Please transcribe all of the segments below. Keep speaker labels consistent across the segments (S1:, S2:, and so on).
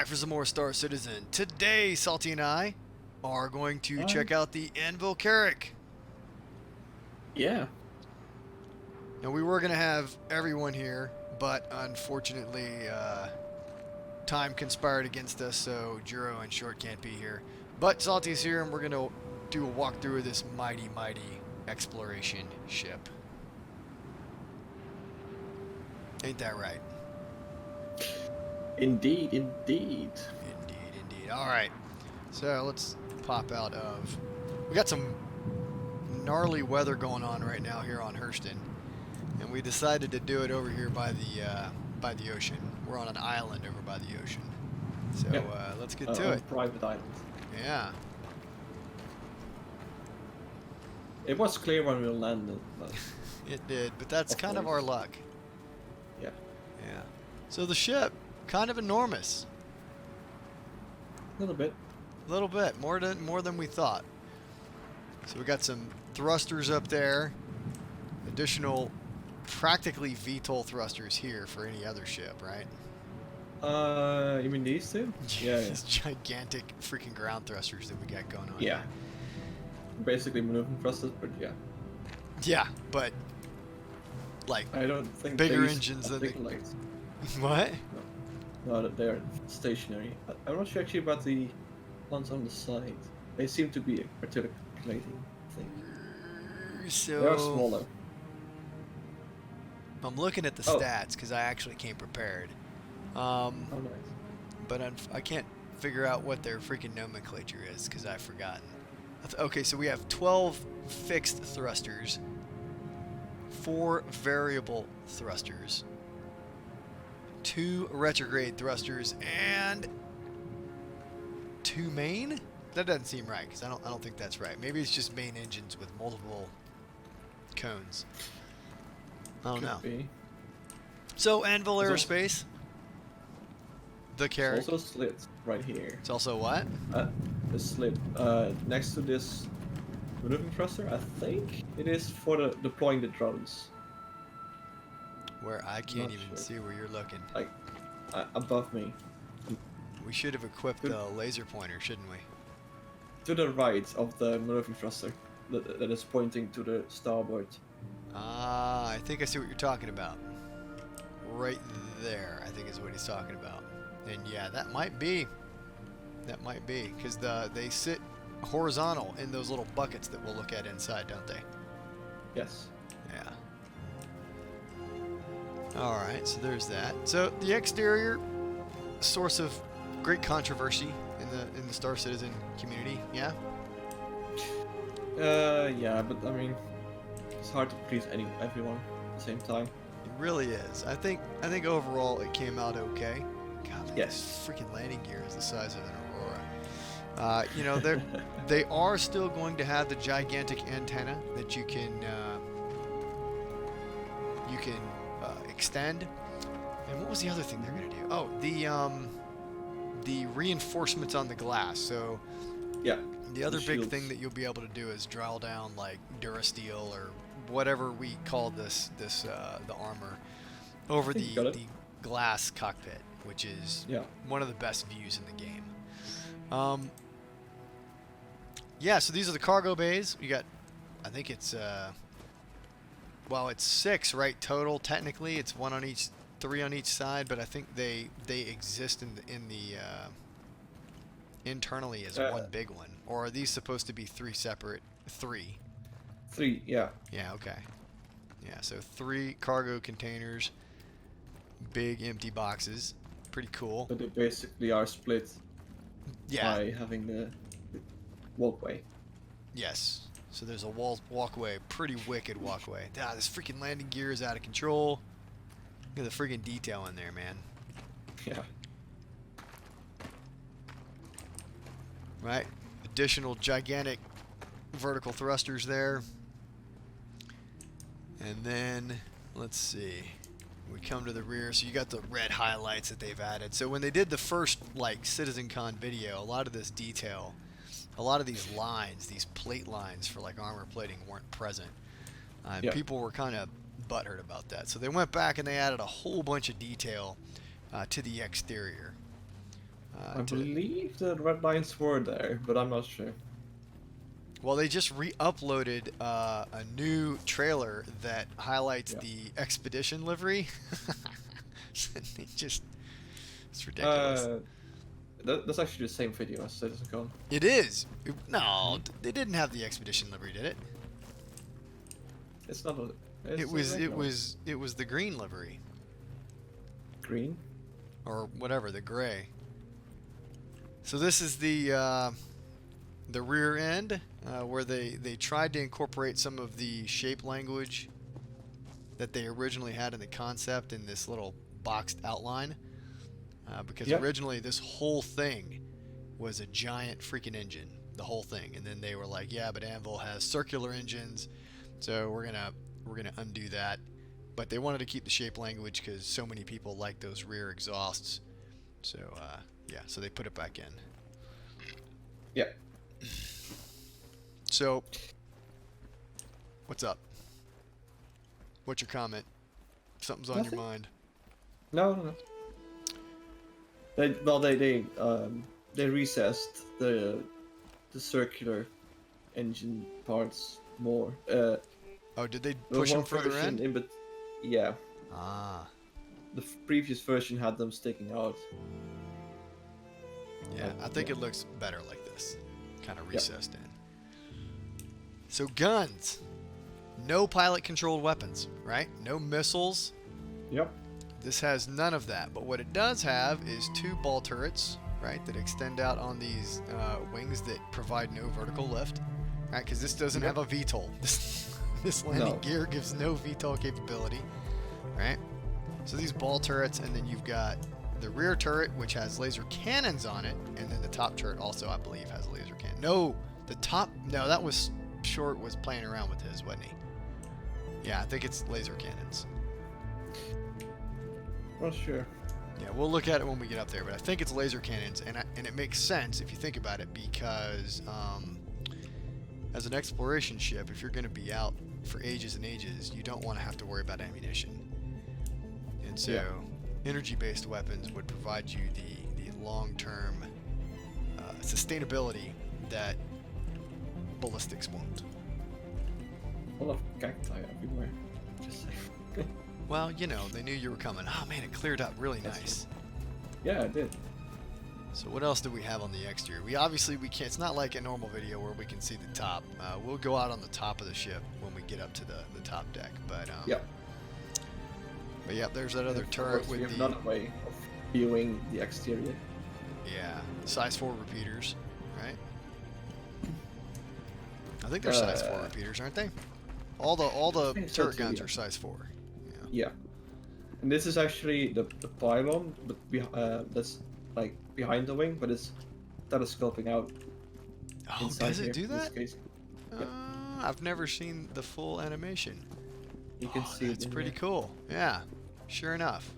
S1: for some more Star Citizen. Today, Salty and I are going to check out the Anvil Carrack.
S2: Yeah.
S1: Now, we were going to have everyone here, but unfortunately, time conspired against us, so Juro and Short can't be here. But Salty's here, and we're going to do a walkthrough of this mighty, mighty exploration ship. Ain't that right?
S2: Indeed.
S1: Indeed. All right. So let's pop out of... We got some gnarly weather going on right now here on Hurston, and we decided to do it over here by the ocean. We're on an island over by the ocean. So let's get to it.
S2: Private island.
S1: Yeah.
S2: It was clear when we landed. But
S1: It did, but that's kind of our luck.
S2: Yeah.
S1: Yeah. So the ship, kind of enormous.
S2: A little bit.
S1: A little bit, more than we thought. So we got some thrusters up there. Additional, practically VTOL thrusters here for any other ship, right?
S2: You mean these two? Yeah.
S1: These gigantic freaking ground thrusters that we got going on.
S2: Yeah.
S1: Here.
S2: Basically maneuvering thrusters, but yeah.
S1: Yeah, but like
S2: I don't think
S1: bigger
S2: these
S1: engines than the...
S2: articulate.
S1: What?
S2: No, they're stationary. I'm not sure actually about the ones on the side. They seem to be articulating, I think.
S1: So
S2: They are smaller.
S1: I'm looking at the stats because I actually came prepared.
S2: Oh, nice.
S1: But I can't figure out what their freaking nomenclature is because I've forgotten. Okay, so we have 12 fixed thrusters, 4 variable thrusters, 2 retrograde thrusters, and 2 main? That doesn't seem right because I don't think that's right. Maybe it's just main engines with multiple cones. I don't know.
S2: Be.
S1: So Anvil Aerospace, the Carrack.
S2: Also slit right here.
S1: It's also what?
S2: The slit next to this maneuvering thruster. I think it is for deploying the drones.
S1: Where I can't
S2: Not
S1: even
S2: sure.
S1: see where you're looking.
S2: Like above me,
S1: We should have equipped the laser pointer, shouldn't we?
S2: to the right of the maneuvering thruster that is pointing to the starboard.
S1: Ah, I think I see what you're talking about. Right there, I think is what he's talking about. And yeah, that might be. That might be, because they sit horizontal in those little buckets that we'll look at inside, don't they?
S2: Yes.
S1: Yeah. Alright, so there's that. So the exterior, source of great controversy in the Star Citizen community, yeah?
S2: Yeah, but I mean, it's hard to please everyone at the same time.
S1: It really is. I think overall it came out okay. God, man,
S2: Yes.
S1: this freaking landing gear is the size of an Aurora. You know, they are still going to have the gigantic antenna that you can extend. And what was the other thing they're going to do? Oh, the reinforcements on the glass. So
S2: Yeah.
S1: the other
S2: The
S1: big
S2: shields.
S1: thing that you'll be able to do is drill down like Durasteel or whatever we call the armor over
S2: think you got it.
S1: the glass cockpit, which is
S2: Yeah.
S1: one of the best views in the game. Yeah, so these are the cargo bays. You got, I think it's well, it's 6, right, total. Technically, it's 1 on each, 3 on each side, but I think they exist in the internally as one big one. Or are these supposed to be 3 separate? 3.
S2: 3. Yeah.
S1: Yeah, okay. Yeah, so 3 cargo containers, big empty boxes. Pretty cool.
S2: But they basically are split
S1: Yeah.
S2: by having the walkway.
S1: Yes. So there's a walkway, pretty wicked walkway. Ah, this freaking landing gear is out of control. Look at the freaking detail in there, man.
S2: Yeah.
S1: Right? Additional gigantic vertical thrusters there. And then, let's see. We come to the rear, so you got the red highlights that they've added. So when they did the first, like, CitizenCon video, a lot of this detail, a lot of these lines, these plate lines for, like, armor plating weren't present.
S2: Yeah.
S1: People were kind of butthurt about that. So they went back and they added a whole bunch of detail to the exterior.
S2: I believe the red lines were there, but I'm not sure.
S1: Well, they just re-uploaded a new trailer that highlights the expedition livery. They just, it's ridiculous.
S2: That's actually the same video as Citizen.
S1: It is. No, they didn't have the expedition livery, did it?
S2: It's not.
S1: It was the green livery.
S2: Green?
S1: Or whatever, the gray. So this is the rear end, where they tried to incorporate some of the shape language that they originally had in the concept in this little boxed outline. Because originally this whole thing was a giant freaking engine, the whole thing, and then they were like, yeah, but Anvil has circular engines, so we're gonna undo that. But they wanted to keep the shape language because so many people like those rear exhausts. So yeah, so they put it back in.
S2: Yeah.
S1: So, what's up? What's your comment? Something's on your mind.
S2: No. They recessed the circular engine parts more.
S1: Oh, did they push them further in?
S2: Yeah.
S1: Ah.
S2: The previous version had them sticking out.
S1: Yeah, I think it looks better like this, kind of recessed in. So guns, no pilot-controlled weapons, right? No missiles.
S2: Yep.
S1: This has none of that, but what it does have is 2 ball turrets, right, that extend out on these wings that provide no vertical lift, right? Because this doesn't have a VTOL. This landing gear gives no VTOL capability, right? So these ball turrets, and then you've got the rear turret, which has laser cannons on it, and then the top turret also, I believe, has a laser cannon. No, that was Short was playing around with his, wasn't he? Yeah, I think it's laser cannons.
S2: Not sure.
S1: Yeah, we'll look at it when we get up there, but I think it's laser cannons, and it makes sense if you think about it, because as an exploration ship, if you're going to be out for ages and ages, you don't want to have to worry about ammunition. And so, energy-based weapons would provide you the long-term sustainability that ballistics won't.
S2: A lot of cacti everywhere. Just saying.
S1: Well, you know, they knew you were coming. Oh man, it cleared up really nice.
S2: Yeah, it did.
S1: So what else do we have on the exterior? We can't, it's not like a normal video where we can see the top. We'll go out on the top of the ship when we get up to the top deck. But But yeah, there's that other turret with the
S2: another way of viewing the exterior.
S1: Yeah, size 4 repeaters, right? I think they're size 4 repeaters, aren't they? All the turret guns are size 4.
S2: Yeah. And this is actually the pylon, but that's like behind the wing, but it's telescoping out.
S1: Oh, does it do that? I've never seen the full animation.
S2: You can see
S1: it's pretty cool. Yeah, sure enough.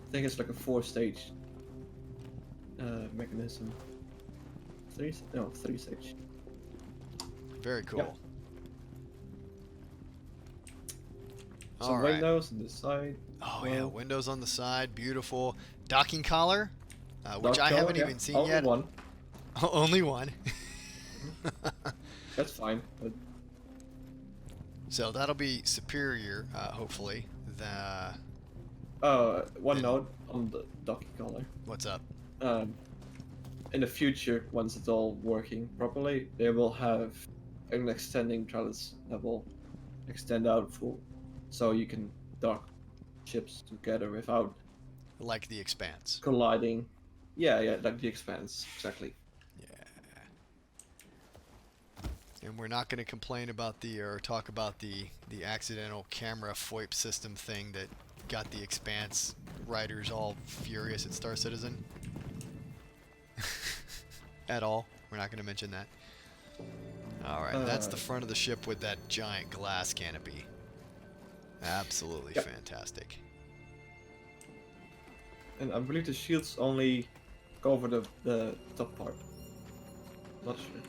S2: I think it's like a 4-stage mechanism. 3-stage.
S1: Very cool.
S2: Yep. Some windows on the side.
S1: Oh yeah, windows on the side, beautiful. Docking collar, which I haven't even seen yet.
S2: Only one.
S1: Only one.
S2: That's fine. But...
S1: So that'll be superior, hopefully.
S2: One note on the docking collar.
S1: What's up?
S2: In the future, once it's all working properly, they will have an extending trellis that will extend out full. So you can dock ships together without...
S1: Like the Expanse.
S2: Colliding. Yeah, like the Expanse, exactly.
S1: Yeah. And we're not going to complain about or talk about the accidental camera FOIP system thing that got the Expanse writers all furious at Star Citizen. At all. We're not going to mention that. Alright, that's the front of the ship with that giant glass canopy. Absolutely fantastic.
S2: And I believe the shields only cover the top part. Not sure.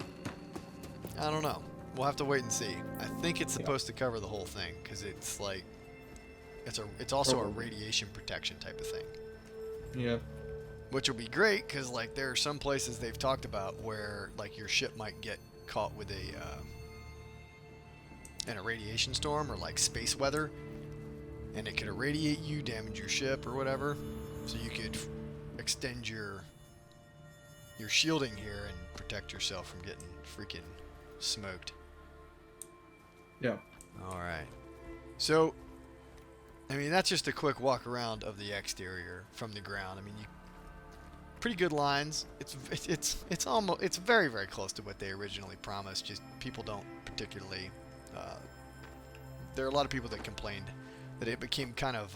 S1: I don't know. We'll have to wait and see. I think it's supposed to cover the whole thing because it's like it's also a radiation protection type of thing.
S2: Yeah.
S1: which will be great because like there are some places they've talked about where like your ship might get caught with an irradiation storm or like space weather, and it could irradiate you, damage your ship or whatever. So you could extend your shielding here and protect yourself from getting freaking smoked.
S2: Yeah.
S1: All right. So, I mean, that's just a quick walk around of the exterior from the ground. I mean, pretty good lines. It's almost, it's very, very close to what they originally promised. Just people don't particularly. There are a lot of people that complained that it became kind of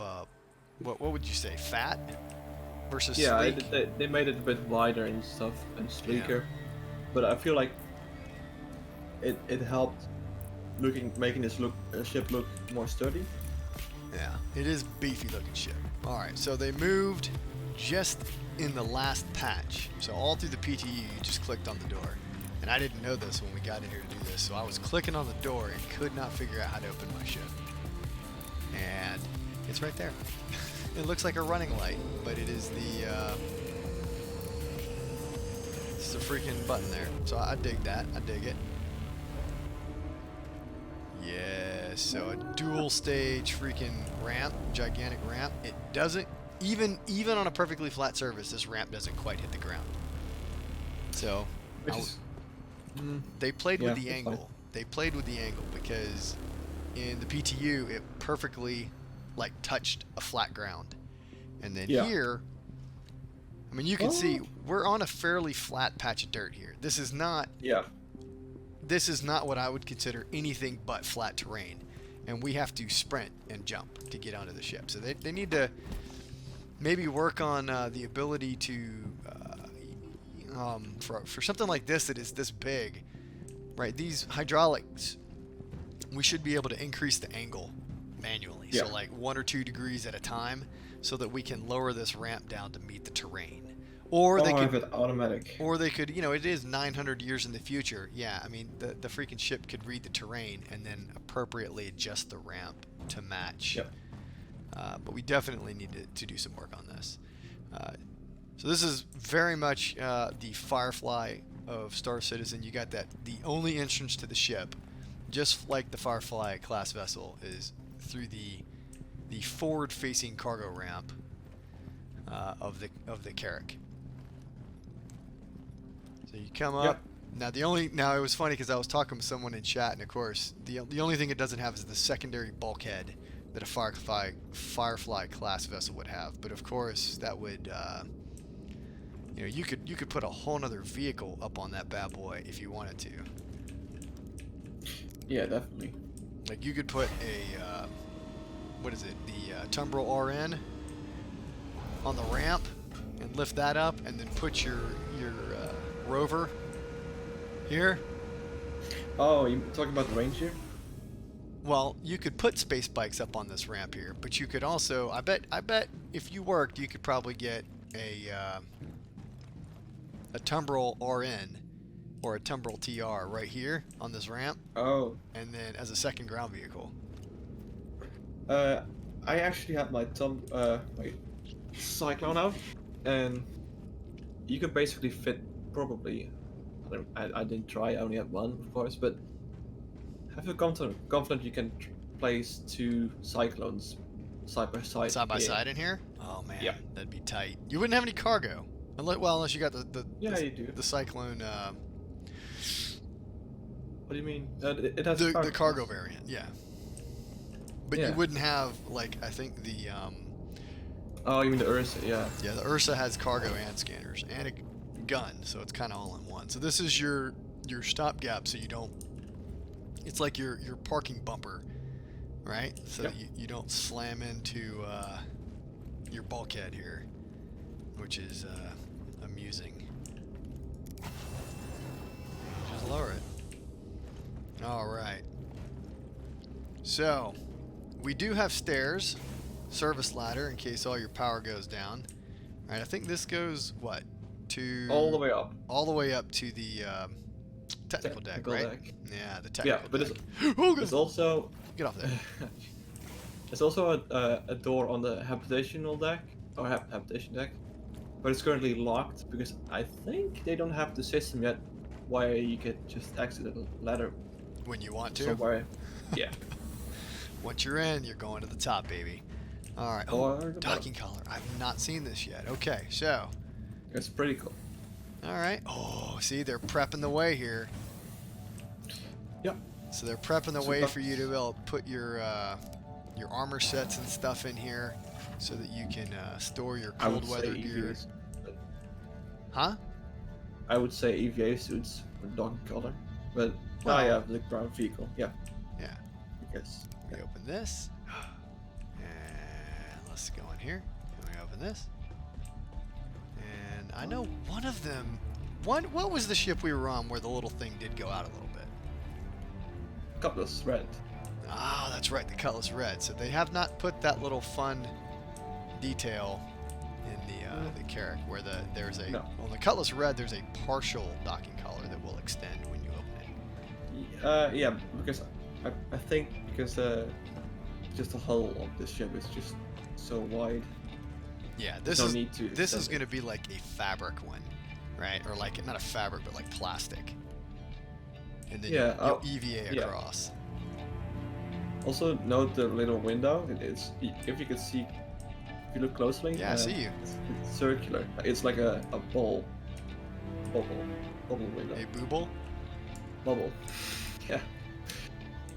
S1: what would you say, fat versus sleek?
S2: they made it a bit wider and stuff and sleeker, but I feel like it helped making this ship look more sturdy.
S1: Yeah, it is beefy looking ship. All right, so they moved just in the last patch. So all through the PTU, you just clicked on the door. And I didn't know this when we got in here to do this, so I was clicking on the door and could not figure out how to open my ship. And it's right there. It looks like a running light, but it is it's the freaking button there. So I dig that. I dig it. Yeah, so a dual stage freaking ramp, gigantic ramp. It doesn't even on a perfectly flat surface, this ramp doesn't quite hit the ground. So they played with the angle.
S2: Fine.
S1: They played with the angle because in the PTU it perfectly like touched a flat ground. And then here, I mean, you can see we're on a fairly flat patch of dirt here. This is not what I would consider anything but flat terrain. And we have to sprint and jump to get onto the ship. So they need to maybe work on the ability to, for something like this that is this big, right? These hydraulics, we should be able to increase the angle manually. So like 1 or 2 degrees at a time so that we can lower this ramp down to meet the terrain. Or they could
S2: have it automatic.
S1: Or they could, it is 900 years in the future. Yeah, I mean, the freaking ship could read the terrain and then appropriately adjust the ramp to match.
S2: Yep.
S1: But we definitely need to do some work on this. So this is very much the Firefly of Star Citizen. You got that. The only entrance to the ship, just like the Firefly class vessel, is through the forward-facing cargo ramp of the Carrack. So you come up. Yep. Now it was funny because I was talking with someone in chat, and of course the only thing it doesn't have is the secondary bulkhead that a Firefly class vessel would have. But of course that would you could put a whole nother vehicle up on that bad boy if you wanted to.
S2: Yeah, definitely.
S1: Like you could put a the Tumbrel RN on the ramp and lift that up, and then put your rover here.
S2: Oh, you talking about the Ranger?
S1: Well, you could put space bikes up on this ramp here, but you could also, I bet if you worked, you could probably get a Tumbrel RN or a Tumbrel TR right here on this ramp.
S2: Oh.
S1: And then as a second ground vehicle.
S2: I actually had my Cyclone out, and you could basically fit probably. I didn't try. I only had one, of course, but have you confident you can place 2 Cyclones side by side?
S1: Side by side in here? Oh man,
S2: yeah,
S1: that'd be tight. You wouldn't have any cargo, unless you got
S2: you do.
S1: The Cyclone.
S2: What do you mean? It has
S1: the cargo variant, yeah. But
S2: yeah.
S1: You wouldn't have I think the.
S2: Oh, you mean the Ursa? Yeah.
S1: Yeah, the Ursa has cargo and scanners and a gun, so it's kind of all in one. So this is your stopgap, so you don't. It's like your parking bumper, right? So you don't slam into your bulkhead here, which is amusing. Just lower it. All right. So we do have stairs, service ladder in case all your power goes down. All right, I think this goes to
S2: all the way up.
S1: All the way up to the technical deck, right? Yeah, the technical
S2: deck.
S1: But
S2: there's also
S1: get off there.
S2: There's also a door on the habitational deck or habitation deck. but it's currently locked because I think they don't have the system yet where you could just exit a ladder
S1: When you want to.
S2: somewhere. Yeah.
S1: Once you're in, you're going to the top, baby. All right.
S2: Or
S1: Oh,
S2: the
S1: docking
S2: bottom.
S1: collar. I've not seen this yet. Okay, so.
S2: It's pretty cool.
S1: All right. Oh, see, they're prepping the way here.
S2: Yep.
S1: So they're prepping the
S2: So
S1: way
S2: that's-
S1: for you to be able to put your armor sets and stuff in here, so that you can store your
S2: I would
S1: cold
S2: say
S1: weather gear.
S2: EVAs.
S1: Huh?
S2: I would say EVA suits with docking collar, but
S1: Well-
S2: I have the ground vehicle. Yeah.
S1: Yeah.
S2: Because
S1: We open this, and let's go in here. And we open this, and I know one of them. What was the ship we were on where the little thing did go out a little bit?
S2: Cutlass red.
S1: Ah, that's right, the Cutlass Red. So they have not put that little fun detail in the Carrack where there's a
S2: No.
S1: on the Cutlass Red there's a partial docking collar that will extend when you open it.
S2: Yeah, because I think because just the hull of this ship is just so wide.
S1: Yeah, this
S2: no
S1: is
S2: need to
S1: this is
S2: extend
S1: going to be like a fabric one, right? Or like not a fabric, but like plastic. And then
S2: Yeah,
S1: you'll EVA
S2: yeah.
S1: across.
S2: Also note the little window. It's if you can see, if you look closely.
S1: Yeah, I see you.
S2: It's circular. It's like a bubble window.
S1: A booble.
S2: Bubble. Yeah.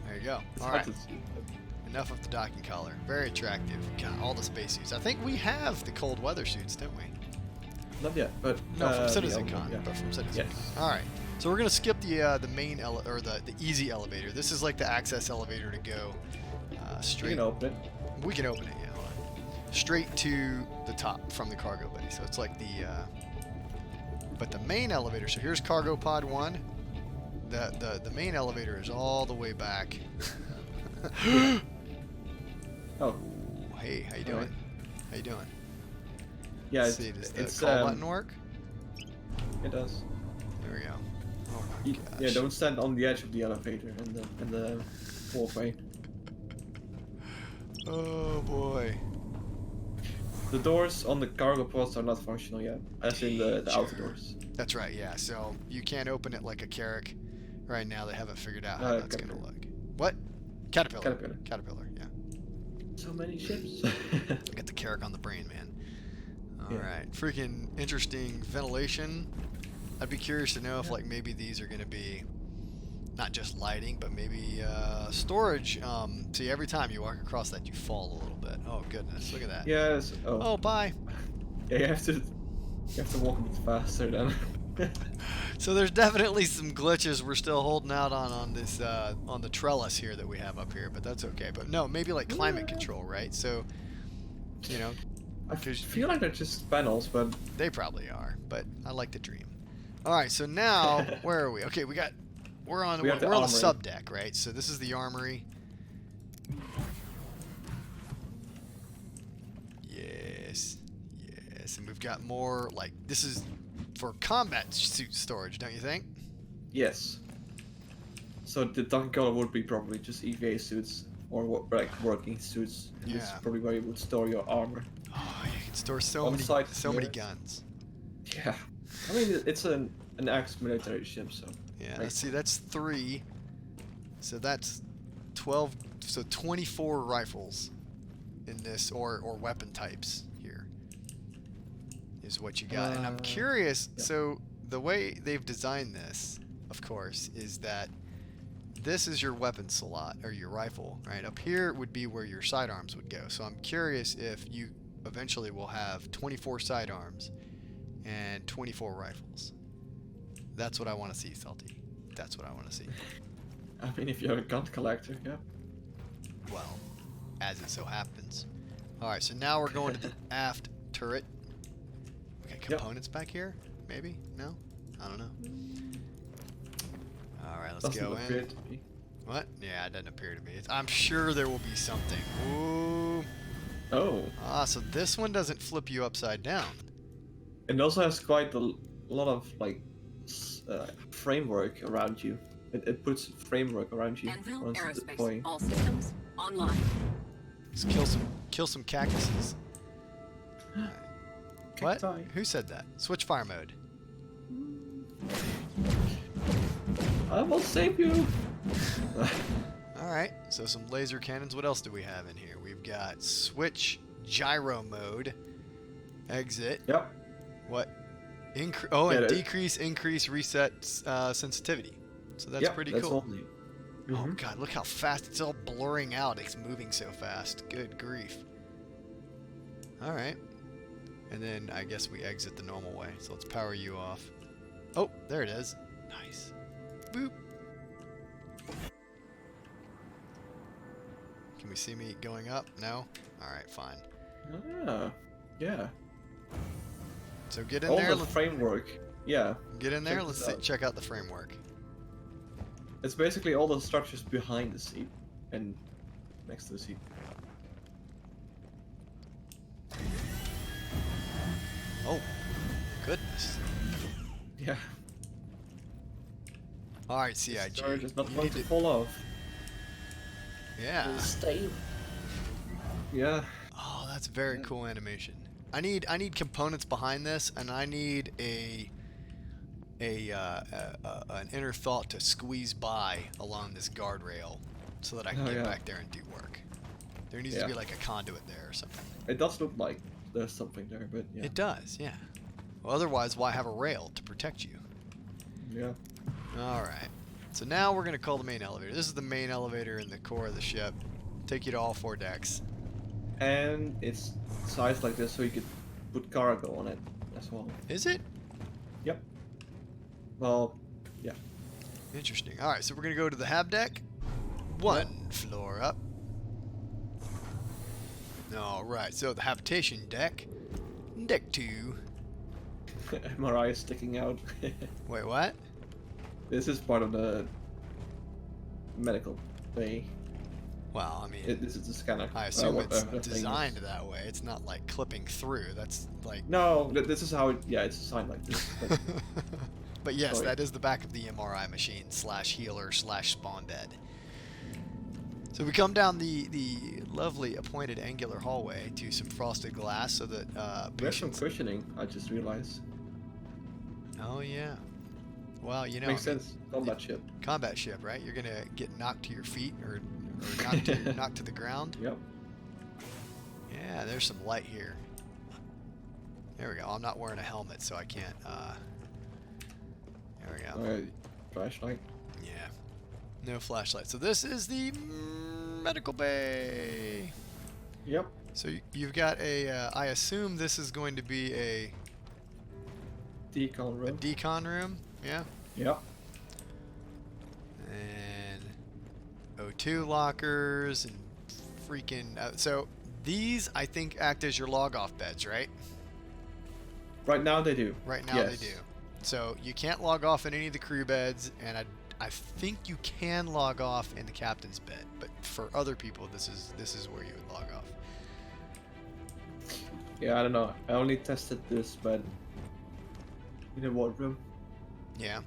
S1: There you go.
S2: It's
S1: All
S2: hard
S1: right.
S2: to see.
S1: Enough of the docking collar. Very attractive. God, all the spacesuits. I think we have the cold weather suits, don't we?
S2: Not yet, but
S1: No, from
S2: the
S1: CitizenCon,
S2: other one, yeah.
S1: but from CitizenCon.
S2: Yes.
S1: All right. So we're gonna skip the main or the easy elevator. This is like the access elevator to go
S2: You
S1: straight.
S2: can open it.
S1: We can open it. Yeah. Hold on. Straight to the top from the cargo bay. So it's like the. But the main elevator. So here's cargo pod 1. The main elevator is all the way back.
S2: Oh,
S1: Hey, how you doing?
S2: Alright.
S1: How you doing?
S2: yeah.
S1: Let's see, does the
S2: It's
S1: call button work?
S2: It does.
S1: There we go. Oh my gosh.
S2: Yeah, don't stand on the edge of the elevator and the walkway.
S1: Oh boy.
S2: The doors on the cargo pods are not functional yet, as in the
S1: Sure.
S2: outer doors.
S1: That's right, yeah. So you can't open it like a Carrack right now. They haven't figured out how that's going to
S2: Caterpillar.
S1: look. What? Caterpillar.
S2: Caterpillar.
S1: Caterpillar, yeah.
S2: So many ships.
S1: I got the Carrack on the brain, man. All right. Freaking interesting ventilation. I'd be curious to know if, like, maybe these are going to be not just lighting, but maybe storage. See, every time you walk across that, you fall a little bit. Oh, goodness. Look at that.
S2: Yes.
S1: Oh, bye.
S2: Yeah, you have to walk a bit faster then.
S1: So there's definitely some glitches we're still holding out on this on the trellis here that we have up here, but that's okay. But no, maybe like climate control, right? So, you know,
S2: I feel like they're just panels, but
S1: they probably are, but I like the dream. All right, so now where are we? Okay, we're on
S2: We have the
S1: the
S2: Armory.
S1: sub deck, right? So this is the armory. Yes, yes, and we've got more like this is for combat suit storage, don't you think?
S2: yes. So the docking collar would be probably just EVA suits or like working suits. And this is
S1: Yeah.
S2: probably where you would store your armor.
S1: Oh, you can store so
S2: On
S1: many
S2: site,
S1: many
S2: yes.
S1: guns.
S2: Yeah. I mean, it's an ex-military ship, so.
S1: Yeah,
S2: Right.
S1: let's see, that's 3. So that's 12, so 24 rifles in this, or weapon types here, is what you got. And I'm curious,
S2: yeah.
S1: so the way they've designed this, of course, is that this is your weapon slot, or your rifle, right? Up here would be where your sidearms would go. So I'm curious if you eventually will have 24 sidearms and 24 rifles. That's what I want to see, Salty. That's what I want to see.
S2: I mean, if you're a gun collector, yeah.
S1: Well, as it so happens. Alright, so now we're going to the aft turret. Okay, components back here? Maybe? No? I don't know. Alright, let's
S2: Doesn't
S1: go
S2: appear
S1: in.
S2: to be.
S1: What? Yeah, it doesn't appear to be. I'm sure there will be something. Ooh.
S2: Oh.
S1: Ah, so this one doesn't flip you upside down.
S2: It also has quite a lot of like framework around you. It puts framework around you
S3: Anvil
S2: once it's
S3: Aerospace.
S2: deploying.
S3: All systems online.
S1: Let's kill some cactuses. Alright. What?
S2: Cacti.
S1: Who said that? Switch fire mode.
S2: I will save you.
S1: Alright, so some laser cannons. What else do we have in here? We've got switch gyro mode. Exit.
S2: Yep.
S1: What? And
S2: Yeah,
S1: decrease, increase, reset sensitivity. So that's pretty cool.
S2: Only.
S1: Oh god, look how fast it's all blurring out. It's moving so fast. Good grief. Alright. And then I guess we exit the normal way. So let's power you off. Oh, there it is. Nice. Boop. Can we see me going up? No? Alright, fine.
S2: Ah, yeah.
S1: So get in
S2: All
S1: there.
S2: the framework. Yeah.
S1: Get in there.
S2: Check
S1: Let's
S2: this out.
S1: check out the framework.
S2: It's basically all the structures behind the seat and next to the seat.
S1: Oh, goodness.
S2: Yeah.
S1: Alright, CIG.
S2: Storage is not
S1: you
S2: going
S1: need
S2: to fall off.
S1: Yeah.
S2: Stay. Yeah.
S1: Oh, that's very cool animation. I need components behind this, and I need an inner thought to squeeze by along this guardrail so that I can get back there and do work. There needs to be like a conduit there or something.
S2: It does look like there's something there, but yeah.
S1: It does, yeah. Well, otherwise, why have a rail to protect you?
S2: Yeah.
S1: Alright. So now we're going to call the main elevator. This is the main elevator in the core of the ship. Take you to all 4 decks.
S2: And it's sized like this so you could put cargo on it as well.
S1: Is it?
S2: Yep. Well, yeah.
S1: Interesting. Alright, so we're going to go to the hab deck. 1 floor up. Alright, so the habitation deck. Deck 2.
S2: MRI is sticking out.
S1: Wait, what?
S2: This is part of the medical bay.
S1: Well, I mean,
S2: This is the scanner.
S1: I assume it's
S2: the thing is.
S1: designed that way. It's not like clipping through. That's like...
S2: No, this is how it. Yeah, it's designed like this. But
S1: But yes,
S2: Oh, yeah.
S1: that is the back of the MRI machine / healer / spawn bed. So we come down the lovely appointed angular hallway to some frosted glass so that
S2: there's some
S1: patients...
S2: cushioning. I just realized.
S1: Oh yeah. Well, you know,
S2: Makes sense. Combat ship.
S1: combat ship, right? You're gonna get knocked to your feet or knocked to the ground.
S2: Yep.
S1: Yeah, there's some light here. There we go. I'm not wearing a helmet, so I can't. There we go.
S2: Flashlight.
S1: Yeah. No flashlight. So this is the medical bay.
S2: Yep.
S1: So you've got a. I assume this is going to be a
S2: Decon room.
S1: decon room. Yeah.
S2: Yep.
S1: And O2 lockers and freaking. So these, I think, act as your log off beds, right?
S2: Right now they do.
S1: Right now
S2: Yes.
S1: they do. So you can't log off in any of the crew beds, and I think you can log off in the captain's bed, but for other people, this is where you would log off.
S2: Yeah, I don't know. I only tested this bed in the wardroom,
S1: Yeah.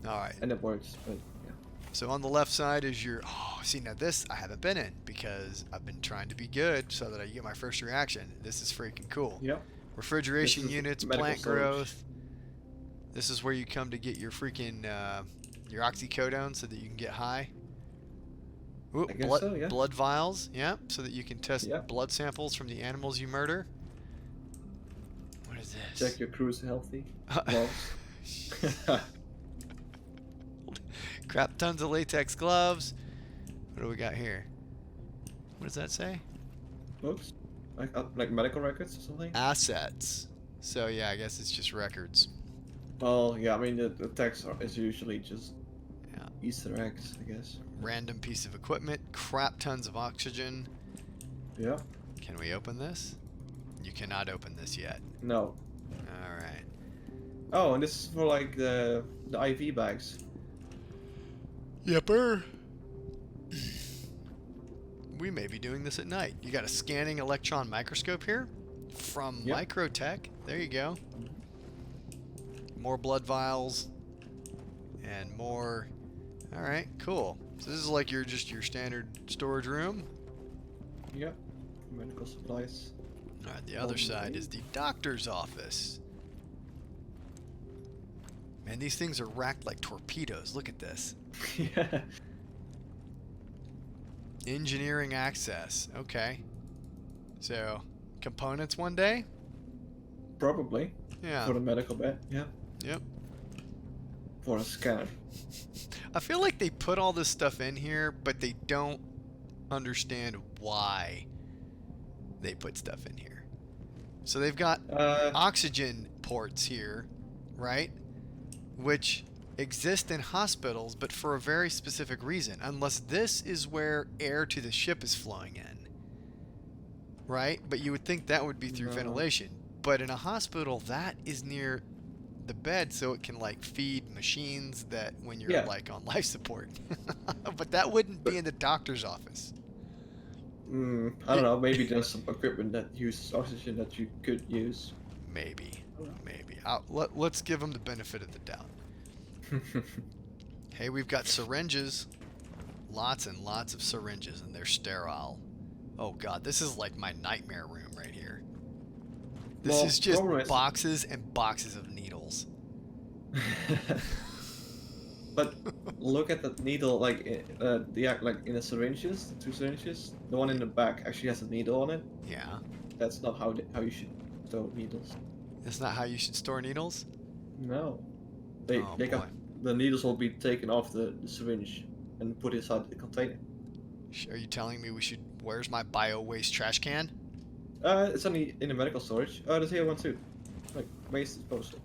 S1: All right.
S2: and it works. But yeah.
S1: So on the left side is your. Oh, see now this I haven't been in because I've been trying to be good so that I get my first reaction. This is freaking cool.
S2: Yep.
S1: Refrigeration
S2: This is
S1: units,
S2: medical
S1: plant
S2: storage.
S1: growth. This is where you come to get your freaking your oxycodone so that you can get high. Ooh,
S2: I guess
S1: blood,
S2: so, yeah.
S1: blood vials, yeah, so that you can test
S2: Yep.
S1: blood samples from the animals you murder. What is this?
S2: Check your crew's healthy. Gloves.
S1: Crap tons of latex gloves. What do we got here? What does that say?
S2: Books. Like medical records or something.
S1: Assets. So yeah, I guess it's just records.
S2: Well, yeah. I mean, the text is usually just
S1: Yeah.
S2: Easter eggs, I guess.
S1: Random piece of equipment. Crap tons of oxygen.
S2: Yeah.
S1: Can we open this? You cannot open this yet.
S2: No.
S1: All right.
S2: Oh, and this is for like the IV bags.
S1: Yepper. We may be doing this at night. You got a scanning electron microscope here from
S2: Yep.
S1: Microtech. There you go. More blood vials and more. All right, cool. So this is like your standard storage room.
S2: Yep. Medical supplies.
S1: Alright, the other side is the doctor's office. Man, these things are racked like torpedoes. Look at this.
S2: Yeah.
S1: Engineering access. Okay. So, components one day?
S2: Probably.
S1: Yeah.
S2: For the medical bed. Yeah.
S1: Yep.
S2: For a scanner.
S1: I feel like they put all this stuff in here, but they don't understand why they put stuff in here. So they've got oxygen ports here, right? Which exist in hospitals, but for a very specific reason. Unless this is where air to the ship is flowing in, right? But you would think that would be through ventilation. But in a hospital, that is near the bed, so it can like feed machines that when you're like on life support. But that wouldn't be in the doctor's office.
S2: I don't know. Maybe there's some equipment that uses oxygen that you could use.
S1: Maybe. Let's give them the benefit of the doubt. Hey, we've got syringes. Lots and lots of syringes, and they're sterile. Oh god, this is like my nightmare room right here. This is just boxes and boxes of needles.
S2: But look at the needle, like like in the syringes, the 2 syringes. The one in the back actually has a needle on it.
S1: Yeah.
S2: That's not how you should store needles.
S1: That's not how you should store needles?
S2: No. The needles will be taken off the syringe and put inside the container.
S1: Are you telling me we should... Where's my bio waste trash can?
S2: It's only in the medical storage. Oh, there's here one too. Like waste disposal.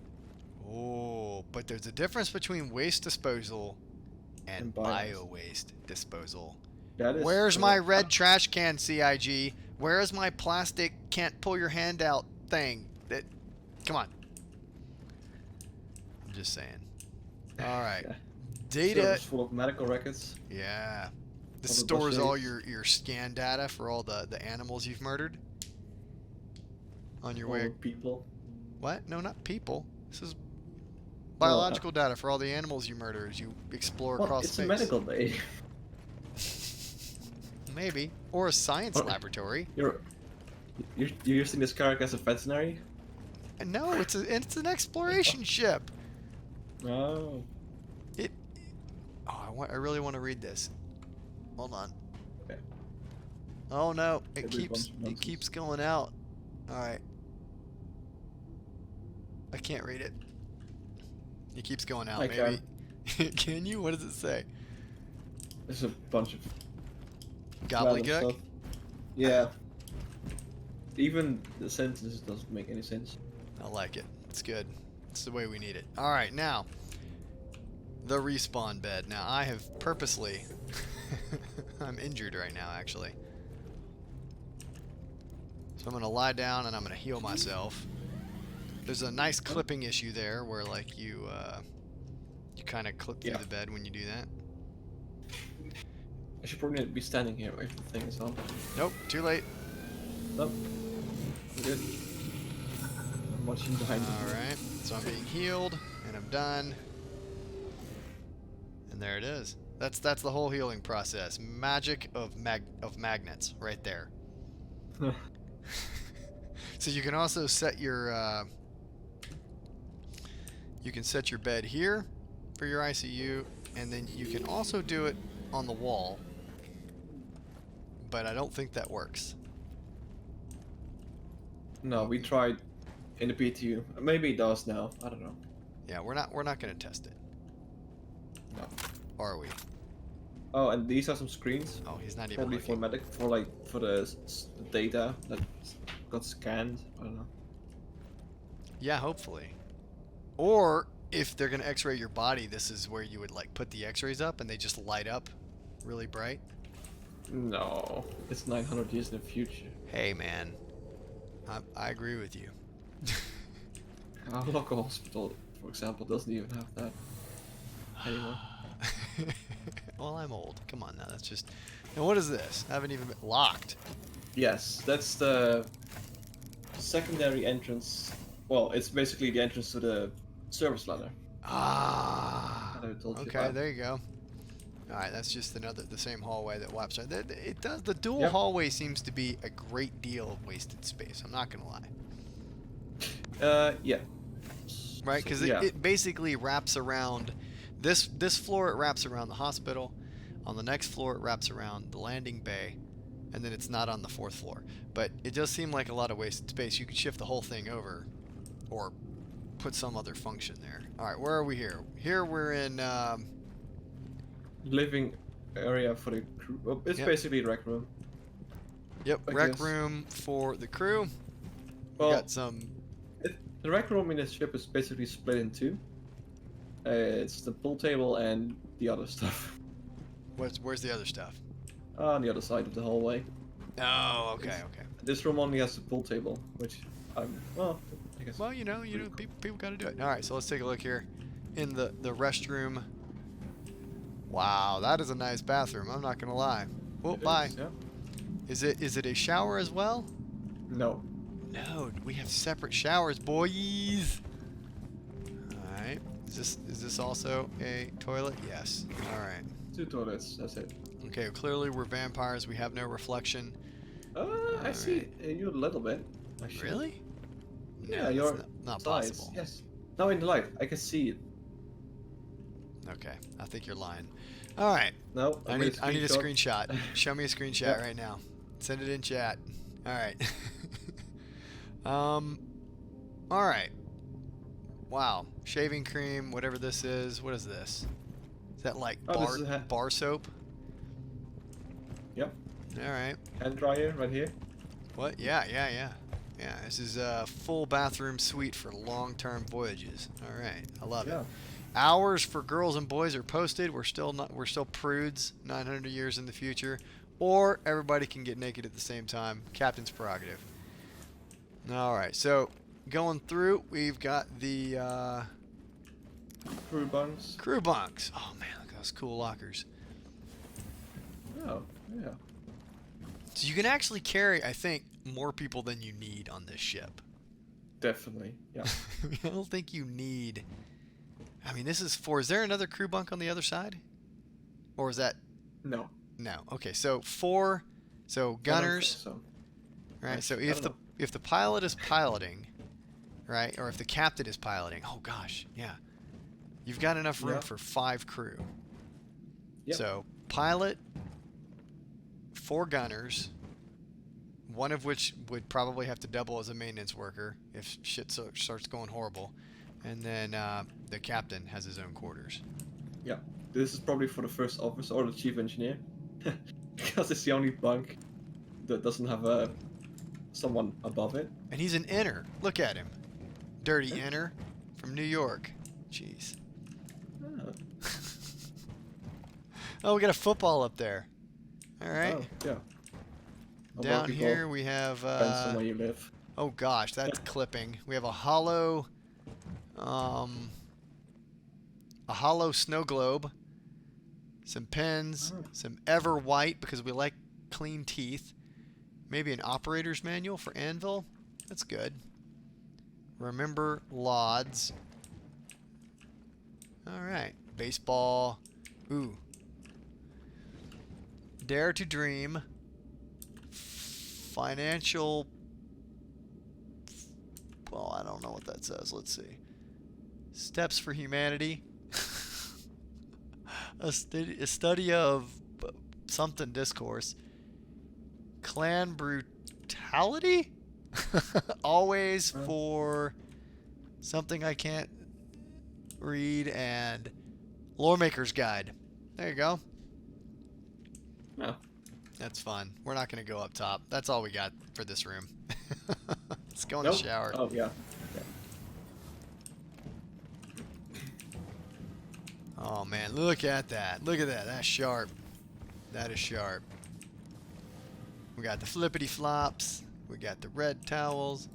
S1: Oh, but there's a difference between waste disposal and bio waste disposal.
S2: That is
S1: Where's my red trash can, CIG? Where is my plastic can't pull your hand out thing? Come on. I'm just saying. All right. Data.
S2: Full of medical records.
S1: Yeah. This stores all your scan data for all the animals you've murdered. On your way.
S2: People.
S1: What? No, not people. This is biological data for all the animals you murder as you explore across space.
S2: It's a medical bay.
S1: Maybe. Or a science laboratory.
S2: You're using this Carrack as a veterinary?
S1: No, it's an exploration ship.
S2: Oh.
S1: I really want to read this. Hold on.
S2: Okay.
S1: Oh no, it keeps going out. All right. I can't read it. It keeps going out. Maybe. Can you? What does it say?
S2: There's a bunch of
S1: gobbledygook.
S2: Yeah. Even the sentence doesn't make any sense.
S1: I like it. It's good. It's the way we need it. All right, now the respawn bed. Now I have purposely. I'm injured right now, actually. So I'm gonna lie down and I'm gonna heal myself. There's a nice clipping issue there, where like you kind of clip through the bed when you do that.
S2: I should probably be standing here if the thing is on.
S1: Nope, too late.
S2: Nope. I'm good. I'm watching behind you.
S1: Alright, so I'm being healed, and I'm done. And there it is. That's the whole healing process. Magic of magnets, right there. So you can also set your bed here for your ICU, and then you can also do it on the wall. But I don't think that works.
S2: No, we tried in the PTU. Maybe it does now. I don't know.
S1: Yeah, we're not gonna test it.
S2: No.
S1: Are we?
S2: Oh, and these are some screens.
S1: Oh, he's not even
S2: probably
S1: looking.
S2: for the data that got scanned. I don't know.
S1: Yeah, hopefully. Or if they're gonna X-ray your body, this is where you would like put the X-rays up and they just light up, really bright.
S2: No, it's 900 years in the future.
S1: Hey, man. I agree with you.
S2: Our local hospital, for example, doesn't even have that anymore.
S1: Well, I'm old. Come on now. That's just. And what is this? I haven't even been locked.
S2: Yes, that's the secondary entrance. Well, it's basically the entrance to the service ladder.
S1: Ah.
S2: That I told you
S1: Okay,
S2: about.
S1: there you go. All right, that's just the same hallway that wipes out. It does. The dual
S2: Yep.
S1: hallway seems to be a great deal of wasted space. I'm not gonna lie.
S2: Yeah.
S1: Right,
S2: So,
S1: because
S2: yeah.
S1: it basically wraps around this floor. It wraps around the hospital. On the next floor, it wraps around the landing bay, and then it's not on the 4th floor. But it does seem like a lot of wasted space. You could shift the whole thing over, or put some other function there. All right, where are we here? Here we're in.
S2: Living area for the crew. Well, it's
S1: Yep.
S2: basically rec room.
S1: Yep,
S2: I
S1: rec
S2: guess.
S1: room for the crew. We
S2: Well,
S1: got some.
S2: the rec room in this ship is basically split in two. It's the pool table and the other stuff.
S1: Where's the other stuff?
S2: On the other side of the hallway.
S1: Oh, okay,
S2: It's-
S1: okay.
S2: This room only has the pool table, which well, I guess.
S1: Well, people got to do it. All right, so let's take a look here in the restroom. Wow, that is a nice bathroom. I'm not gonna lie. Oh,
S2: It
S1: bye.
S2: is, yeah.
S1: Is it a shower as well?
S2: No.
S1: No, we have separate showers, boys. All right. Is this also a toilet? Yes. All right.
S2: 2 toilets. That's it.
S1: Okay. Clearly, we're vampires. We have no reflection.
S2: I see you a little bit. Actually.
S1: Really? No,
S2: Yeah,
S1: that's
S2: your
S1: not
S2: size.
S1: possible.
S2: Yes. Now in the light, I can see it.
S1: Okay, I think you're lying. All right.
S2: No,
S1: I need a screenshot. Show me a screenshot
S2: Yep.
S1: right now. Send it in chat. All right. All right. Wow. Shaving cream, whatever this is. What is this? Is that like
S2: Oh, this is a
S1: bar soap?
S2: Yep.
S1: All right.
S2: Hand dryer right here.
S1: What? Yeah. Yeah, this is a full bathroom suite for long-term voyages. All right. I love it.
S2: Yeah.
S1: Hours for girls and boys are posted. We're still prudes 900 years in the future, or everybody can get naked at the same time. Captain's prerogative. All right, so going through, we've got the
S2: Crew bunks.
S1: crew bunks. Oh man, look at those cool lockers.
S2: Oh, yeah.
S1: So you can actually carry, I think, more people than you need on this ship.
S2: Definitely. Yeah.
S1: I don't think you need. I mean, this is 4. Is there another crew bunk on the other side? Or is that...
S2: No.
S1: No. Okay, so 4... So
S2: I don't think
S1: gunners,
S2: so.
S1: right? So
S2: Actually, I don't
S1: if the pilot is piloting, right? Or if the captain is piloting. Oh gosh, yeah. You've got enough room
S2: Yeah.
S1: for 5 crew.
S2: Yep.
S1: So, pilot, 4 gunners, one of which would probably have to double as a maintenance worker if shit starts going horrible. And then the captain has his own quarters.
S2: Yeah. This is probably for the first officer or the chief engineer. Because it's the only bunk that doesn't have someone above it.
S1: And he's an inner. Look at him. Dirty
S2: Yeah.
S1: inner from New York. Jeez.
S2: Ah.
S1: Oh, we got a football up there. All right.
S2: Oh, yeah. A
S1: Down
S2: rugby
S1: here
S2: ball.
S1: we have...
S2: Depends on where you live.
S1: oh gosh, that's clipping. We have a hollow snow globe, some pens,
S2: Oh.
S1: some ever white because we like clean teeth, maybe an operator's manual for anvil. That's good. Remember lauds. All right, baseball. Ooh. Dare to dream. Financial. Well, I don't know what that says. Let's see. Steps for Humanity. a study of something discourse. Clan brutality? Always for something I can't read, and Loremaker's Guide. There you go.
S2: No.
S1: That's fun. We're not going to go up top. That's all we got for this room. Let's go in
S2: Nope.
S1: the shower.
S2: Oh, yeah.
S1: Oh man, look at that. Look at that. That's sharp. That is sharp. We got the flippity flops. We got the red towels.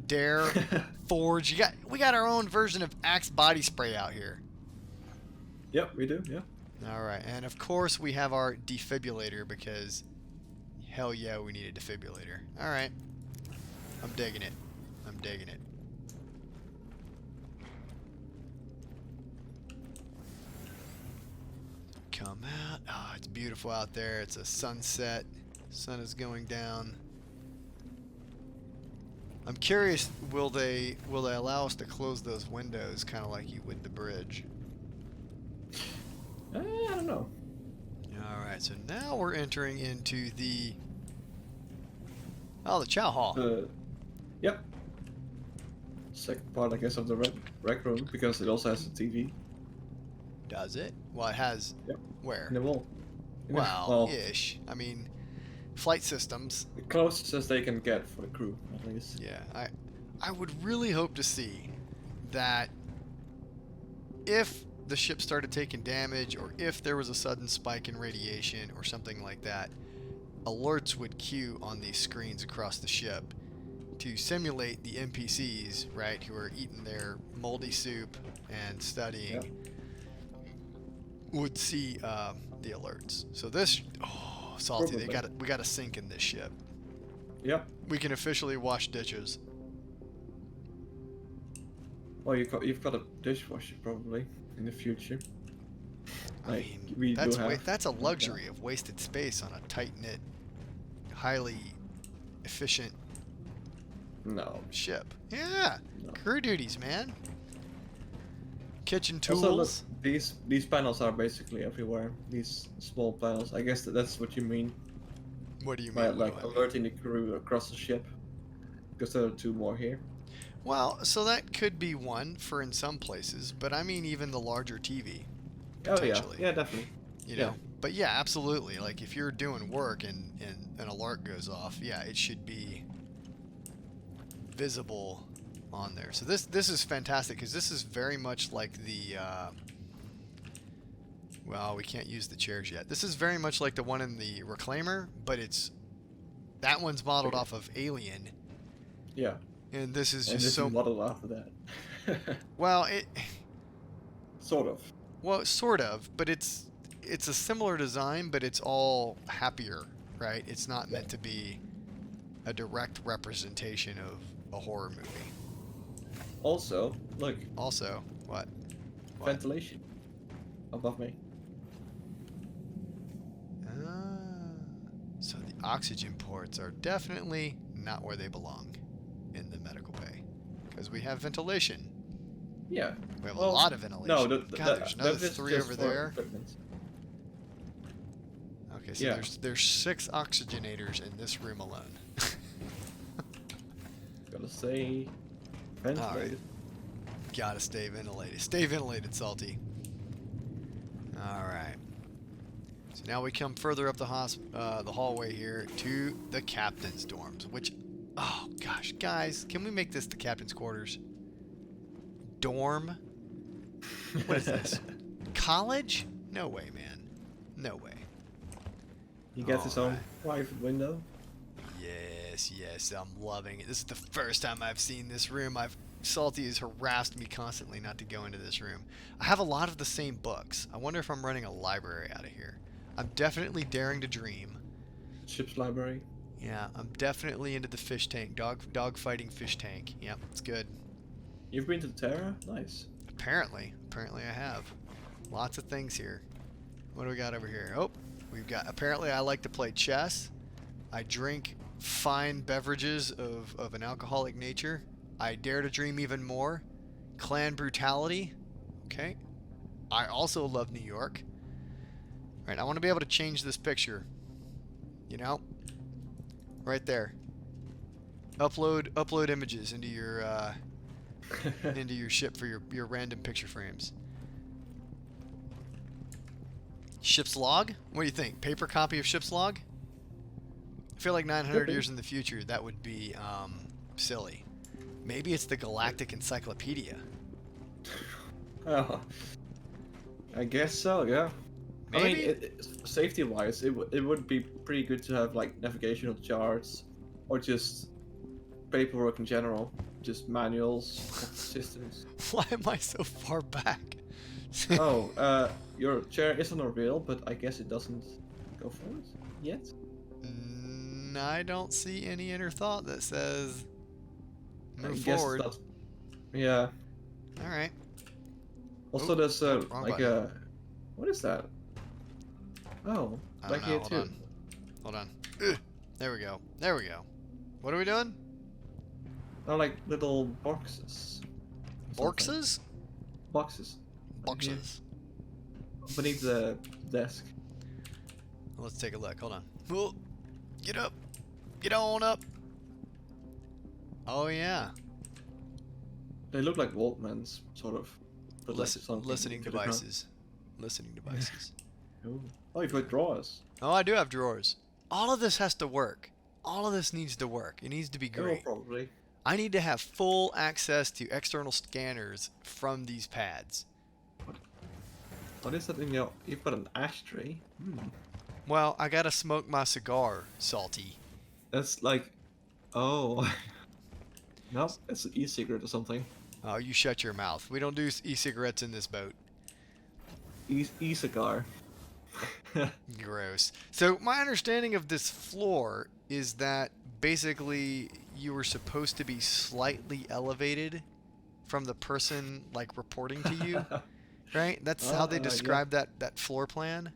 S1: Dare Forge. We got our own version of Axe body spray out here.
S2: Yep, we do, yeah.
S1: All right, and of course we have our defibrillator because hell yeah, we need a defibrillator. All right. I'm digging it. I'm digging it. come out. Oh, it's beautiful out there. It's a sunset. Sun is going down. I'm curious, will they allow us to close those windows kind of like you would the bridge?
S2: I don't know.
S1: All right, so now we're entering into the the chow hall.
S2: Yep. Second part, I guess, of the rec room, because it also has a TV.
S1: Does it? Well, it has.
S2: Yep.
S1: Where?
S2: In the wall.
S1: Well, ish. I mean, flight systems.
S2: The closest as they can get for the crew, at least.
S1: Yeah, I would really hope to see that if the ship started taking damage, or if there was a sudden spike in radiation or something like that, alerts would queue on these screens across the ship to simulate the NPCs, right, who are eating their moldy soup and studying.
S2: Yep.
S1: Would see the alerts. So this, Salty,
S2: Probably.
S1: we got a sink in this ship.
S2: Yep.
S1: We can officially wash dishes.
S2: Well, you've got a dishwasher probably in the future.
S1: I
S2: Like,
S1: mean,
S2: we do have.
S1: that's a luxury of wasted space on a tight-knit, highly efficient
S2: No.
S1: ship. Yeah,
S2: No.
S1: crew duties, man. Kitchen tools.
S2: Also, look, these panels are basically everywhere. These small panels. I guess that's what you mean
S1: What do you
S2: by
S1: mean?
S2: like
S1: What do I mean?
S2: alerting the crew across the ship. Because there are 2 more here.
S1: Well, so that could be one for in some places, but I mean even the larger TV.
S2: Oh yeah,
S1: Potentially.
S2: yeah, definitely.
S1: You
S2: Yeah.
S1: know, but yeah, absolutely. Like if you're doing work and an alert goes off, yeah, it should be visible on there. So this is fantastic because this is very much like the well, we can't use the chairs yet. This is very much like the one in the Reclaimer, but that one's modeled off of Alien,
S2: Yeah.
S1: and this is
S2: And
S1: just
S2: this
S1: so
S2: is modeled after that.
S1: well,
S2: Sort of.
S1: sort of, but it's a similar design, but it's all happier, right? It's not meant to be a direct representation of a horror movie.
S2: Also, look,
S1: Also, what?
S2: ventilation above me.
S1: So the oxygen ports are definitely not where they belong in the medical bay, because we have ventilation.
S2: Yeah.
S1: We have a
S2: Well,
S1: lot of ventilation.
S2: No,
S1: God, there's another
S2: that is
S1: 3
S2: just
S1: over
S2: for
S1: there.
S2: equipment.
S1: Okay, so
S2: Yeah.
S1: there's 6 oxygenators in this room alone.
S2: Gotta say, ventilated.
S1: Gotta stay ventilated. Stay ventilated, Salty. Alright. So now we come further up the hallway here to the captain's dorms, which, oh gosh, guys, can we make this the captain's quarters? Dorm? What is this? College? No way, man. No way.
S2: He gets his own
S1: Alright.
S2: private window.
S1: Yes, I'm loving it. This is the first time I've seen this room. Salty has harassed me constantly not to go into this room. I have a lot of the same books. I wonder if I'm running a library out of here. I'm definitely daring to dream.
S2: Ship's library.
S1: Yeah, I'm definitely into the fish tank. Dog fighting fish tank. Yep, it's good.
S2: You've been to Terra? Nice.
S1: Apparently I have. Lots of things here. What do we got over here? Oh, we've got, apparently I like to play chess. I drink fine beverages of an alcoholic nature. I dare to dream even more. Clan brutality. Okay. I also love New York. Right, I want to be able to change this picture. You know? Right there. Upload images into your into your ship for your random picture frames. Ship's log? What do you think? Paper copy of ship's log? I feel like 900 years in the future that would be silly. Maybe it's the Galactic Encyclopedia.
S2: Oh, I guess so. Yeah.
S1: Maybe.
S2: I mean, safety-wise, it would be pretty good to have like navigational charts, or just paperwork in general, just manuals of systems.
S1: Why am I so far back?
S2: Oh, your chair is on a rail, but I guess it doesn't go forward yet.
S1: I don't see any inner thought that says move
S2: I guess
S1: forward.
S2: that's, yeah.
S1: All right.
S2: Also,
S1: Oop,
S2: there's
S1: wrong
S2: like
S1: button.
S2: a, what is that? Oh,
S1: I
S2: back
S1: don't
S2: here
S1: know. Hold
S2: too.
S1: on. Hold on. Ugh. There we go. There we go. What are we doing?
S2: Oh, like little boxes. or something.
S1: Borkses?
S2: Boxes. Right here.
S1: Boxes.
S2: Beneath the desk.
S1: Let's take a look. Hold on. Whoa. Get up. Get on up. Oh, yeah.
S2: They look like Walkmans, sort of. But like something
S1: Listening
S2: to the ground.
S1: devices. Listening devices.
S2: Ooh. Oh, you put drawers.
S1: Oh, I do have drawers. All of this has to work. All of this needs to work. It needs to be
S2: Oh,
S1: great.
S2: probably.
S1: I need to have full access to external scanners from these pads.
S2: What is that in your... You've got an ashtray.
S1: Well, I gotta smoke my cigar, Salty.
S2: That's like... Oh. No, it's an e-cigarette or something.
S1: Oh, you shut your mouth. We don't do e-cigarettes in this boat.
S2: E-cigar.
S1: Gross. So my understanding of this floor is that basically you were supposed to be slightly elevated from the person like reporting to you, right? That's how they
S2: yeah.
S1: describe that floor plan.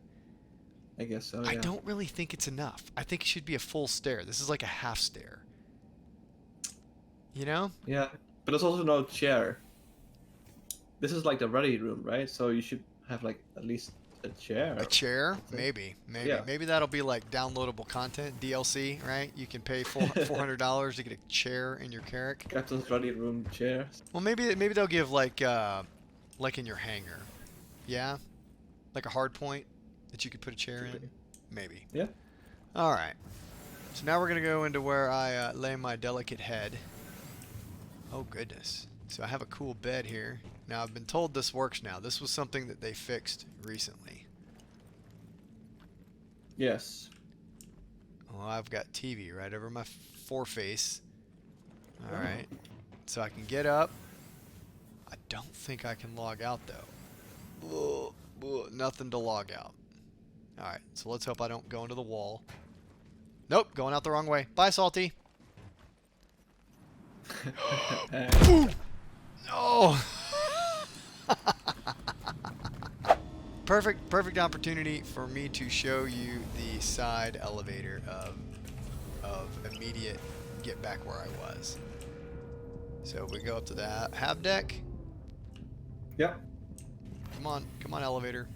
S2: I guess so, yeah.
S1: I don't really think it's enough. I think it should be a full stair. This is like a half stair. You know?
S2: Yeah, but there's also no chair. This is like the ready room, right? So you should have like at least a chair.
S1: A chair?
S2: think.
S1: Maybe.
S2: Yeah.
S1: Maybe that'll be like downloadable content, DLC, right? You can pay $400 to get a chair in your Carrack.
S2: Captain's ready room chair.
S1: Well, maybe they'll give like in your hangar. Yeah? Like a hard point that you could put a chair in? Maybe.
S2: Yeah.
S1: All right. So now we're going to go into where I lay my delicate head. Oh, goodness. So I have a cool bed here. Now, I've been told this works now. This was something that they fixed recently.
S2: Yes.
S1: Well, I've got TV right over my foreface. All right. So I can get up. I don't think I can log out, though. Ugh, nothing to log out. All right. So let's hope I don't go into the wall. Nope, going out the wrong way. Bye, Salty. Oh. Perfect opportunity for me to show you the side elevator of immediate get back where I was. So we go up to the hab deck.
S2: Yep.
S1: Come on, elevator.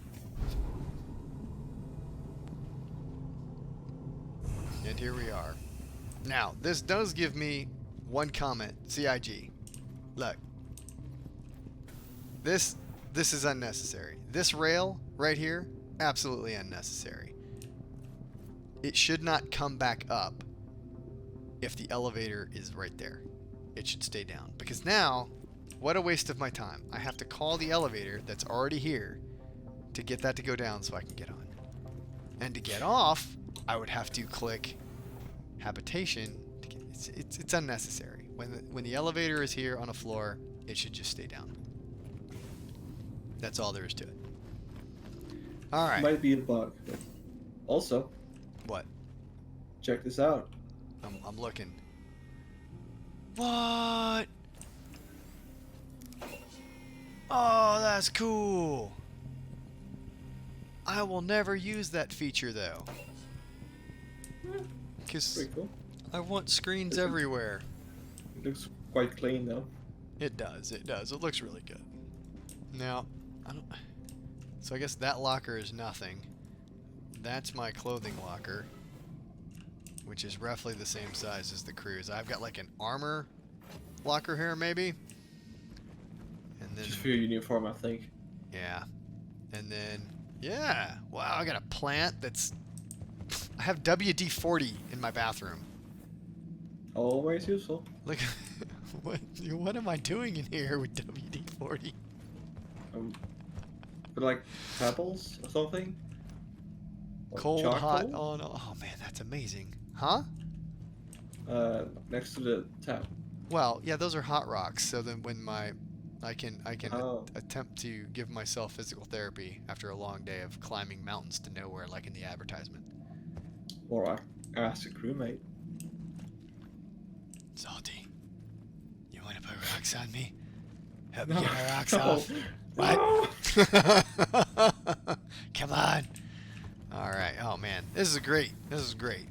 S1: And here we are. Now, this does give me one comment, CIG. Look. This is unnecessary. This rail right here, absolutely unnecessary. It should not come back up if the elevator is right there. It should stay down. Because now, what a waste of my time. I have to call the elevator that's already here to get that to go down so I can get on. And to get off, I would have to click habitation. It's unnecessary. When the elevator is here on a floor, it should just stay down. That's all there is to it. All right.
S2: Might be a bug. But also,
S1: What?
S2: check this out.
S1: I'm looking. What? Oh, that's cool. I will never use that feature though. Because
S2: Pretty cool.
S1: I want screens everywhere.
S2: It looks quite clean though.
S1: It does. It does. It looks really good. Now, I don't. So I guess that locker is nothing. That's my clothing locker, which is roughly the same size as the crew's. I've got like an armor locker here, maybe. And then
S2: Just for your uniform, I think.
S1: yeah, and then yeah. Wow, I got a plant that's. I have WD-40 in my bathroom.
S2: Always useful.
S1: Look, what am I doing in here with WD-40?
S2: But like pebbles or something? Or
S1: Cold,
S2: charcoal?
S1: hot, on. Oh man, that's amazing. Huh?
S2: Next to the tap.
S1: Well, yeah, those are hot rocks. So then when I can
S2: Oh.
S1: attempt to give myself physical therapy after a long day of climbing mountains to nowhere, like in the advertisement.
S2: Or ask a crewmate.
S1: Salty, you want to put rocks on me? Help
S2: No.
S1: me get my rocks
S2: No.
S1: off.
S2: No.
S1: What? Come on. All right. This is great. This is great.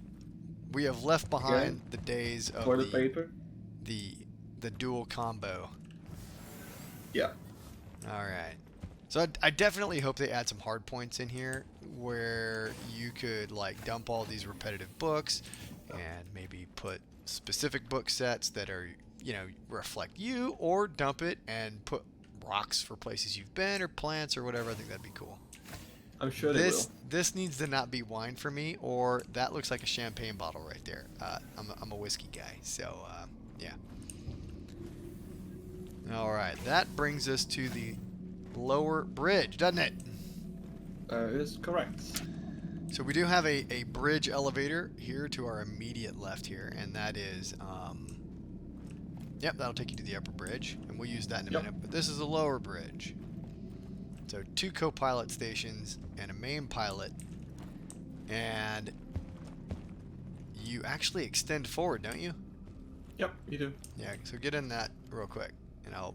S1: We have left behind
S2: Again,
S1: the days of
S2: toilet paper.
S1: the dual combo.
S2: Yeah.
S1: All right. So I definitely hope they add some hard points in here where you could like dump all these repetitive books and maybe put specific book sets that are, you know, reflect you, or dump it and put rocks for places you've been or plants or whatever. I think that'd be cool.
S2: I'm sure they will.
S1: This needs to not be wine for me, or that looks like a champagne bottle right there. I'm a whiskey guy, so yeah. All right, that brings us to the lower bridge, doesn't it?
S2: Is correct.
S1: So we do have a bridge elevator here to our immediate left here, and that is, yep, that'll take you to the upper bridge, and we'll use that in a minute. But this is the lower bridge. So 2 co-pilot stations and a main pilot, and you actually extend forward, don't you?
S2: Yep, you do.
S1: Yeah, so get in that real quick, and I'll...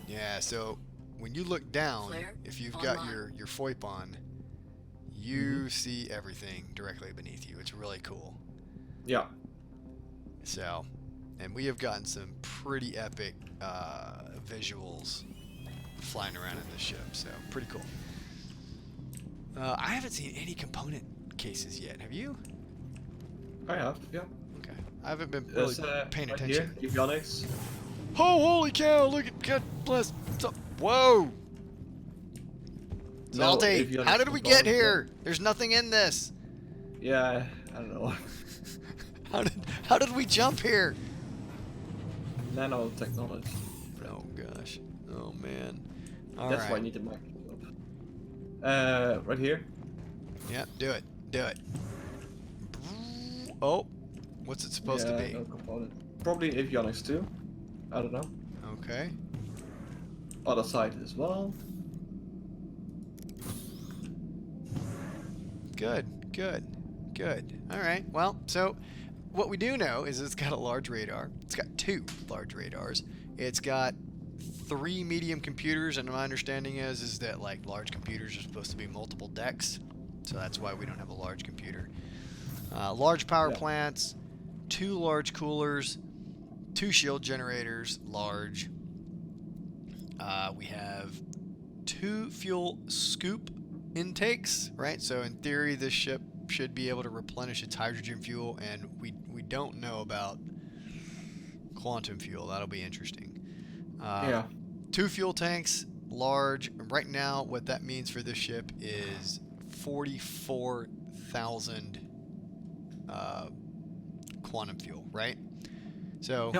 S1: Yeah, so when you look down,
S3: Flare
S1: if you've
S3: online.
S1: got your FOIP on, you see everything directly beneath you. It's really cool.
S2: Yeah.
S1: So, and we have gotten some pretty epic visuals flying around in this ship, so pretty cool. I haven't seen any component cases yet. Have you?
S2: I have. Yeah.
S1: Okay. I haven't been really paying
S2: right
S1: attention.
S2: Here, avionics.
S1: Oh, holy cow! Look at God bless. Whoa!
S2: No,
S1: Salty,
S2: avionics
S1: how did we get
S2: component,
S1: here? There's nothing in this.
S2: Yeah, I don't know.
S1: How did we jump here?
S2: Nanotechnology.
S1: Oh gosh. Oh man.
S2: That's why I need the microscope. Right here.
S1: Yep, do it. Do it. Oh, what's it supposed to be?
S2: No component. Probably avionics too. I don't know.
S1: Okay.
S2: Other side as well.
S1: Good, good, good. All right. Well, so what we do know is it's got a large radar. It's got 2 large radars. It's got 3 medium computers, and my understanding is that like large computers are supposed to be multiple decks, so that's why we don't have a large computer. Large power plants, 2 large coolers, 2 shield generators, large. We have 2 fuel scoop intakes, right? So in theory, this ship should be able to replenish its hydrogen fuel, and we don't know about quantum fuel. That'll be interesting.
S2: Yeah.
S1: 2 fuel tanks, large. Right now, what that means for this ship is 44,000 quantum fuel, right? So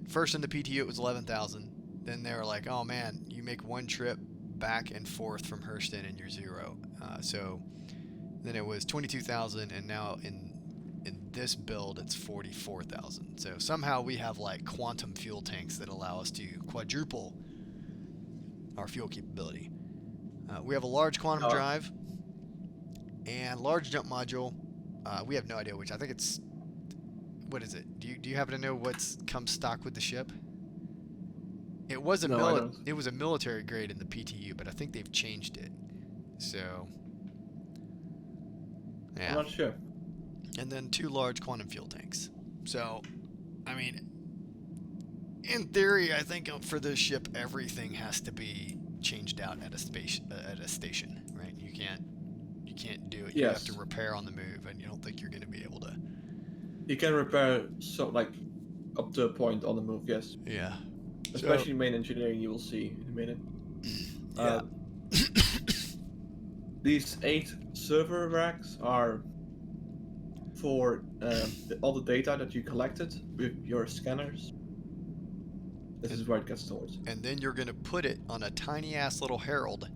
S1: first in the PTU it was 11,000. Then they were like, oh man, you make 1 trip back and forth from Hurston and you're 0. So then it was 22,000, and now in this build it's 44,000. So somehow we have like quantum fuel tanks that allow us to quadruple our fuel capability. We have a large quantum drive and large jump module. We have no idea which. I think it's, what is it? Do you happen to know what's comes stock with the ship? It was a it was a military grade in the PTU, but I think they've changed it. So yeah.
S2: I'm not sure.
S1: And then 2 large quantum fuel tanks. So, I mean, in theory, I think for this ship, everything has to be changed out at a station, right? You can't do it. You have to repair on the move, and you don't think you're going to be able to.
S2: You can repair like up to a point on the move. Yes.
S1: Yeah.
S2: Especially main engineering, you will see in a minute.
S1: Yeah.
S2: These 8 server racks are for all the data that you collected with your scanners. This is where it gets stored.
S1: And then you're going to put it on a tiny ass little Herald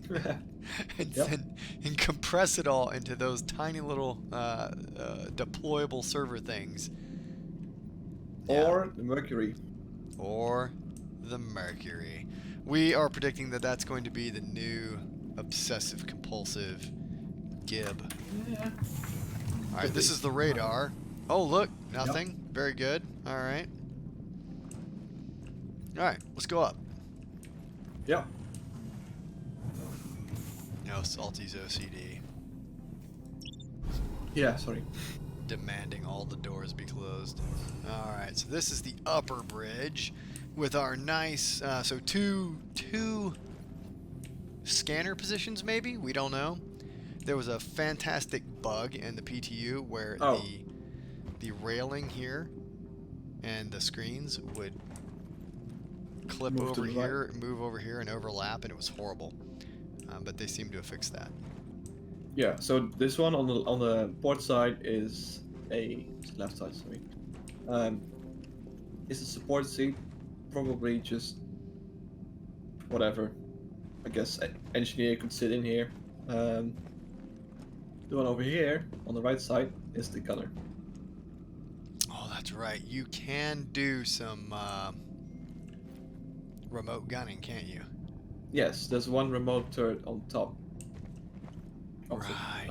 S1: and compress it all into those tiny little deployable server things.
S2: Or the Mercury.
S1: Or the Mercury. We are predicting that that's going to be the new obsessive compulsive Gib.
S2: Yeah.
S1: Alright, this is the radar. Oh, look, nothing. Very good. Alright. All right, let's go up.
S2: Yeah.
S1: No, Salty's OCD.
S2: Yeah, sorry.
S1: Demanding all the doors be closed. All right, so this is the upper bridge with our nice, so two scanner positions maybe? We don't know. There was a fantastic bug in the PTU where
S2: Oh.
S1: the railing here and the screens would clip
S2: Move to
S1: over
S2: the
S1: here, move over here, and overlap, and it was horrible. But they seem to have fixed that.
S2: Yeah, so this one on the port side is left side, sorry. Is a support seat, probably just whatever. I guess engineer could sit in here. The one over here on the right side is the gunner.
S1: Oh, that's right. You can do some remote gunning, can't you?
S2: Yes, there's one remote turret on top.
S1: Right.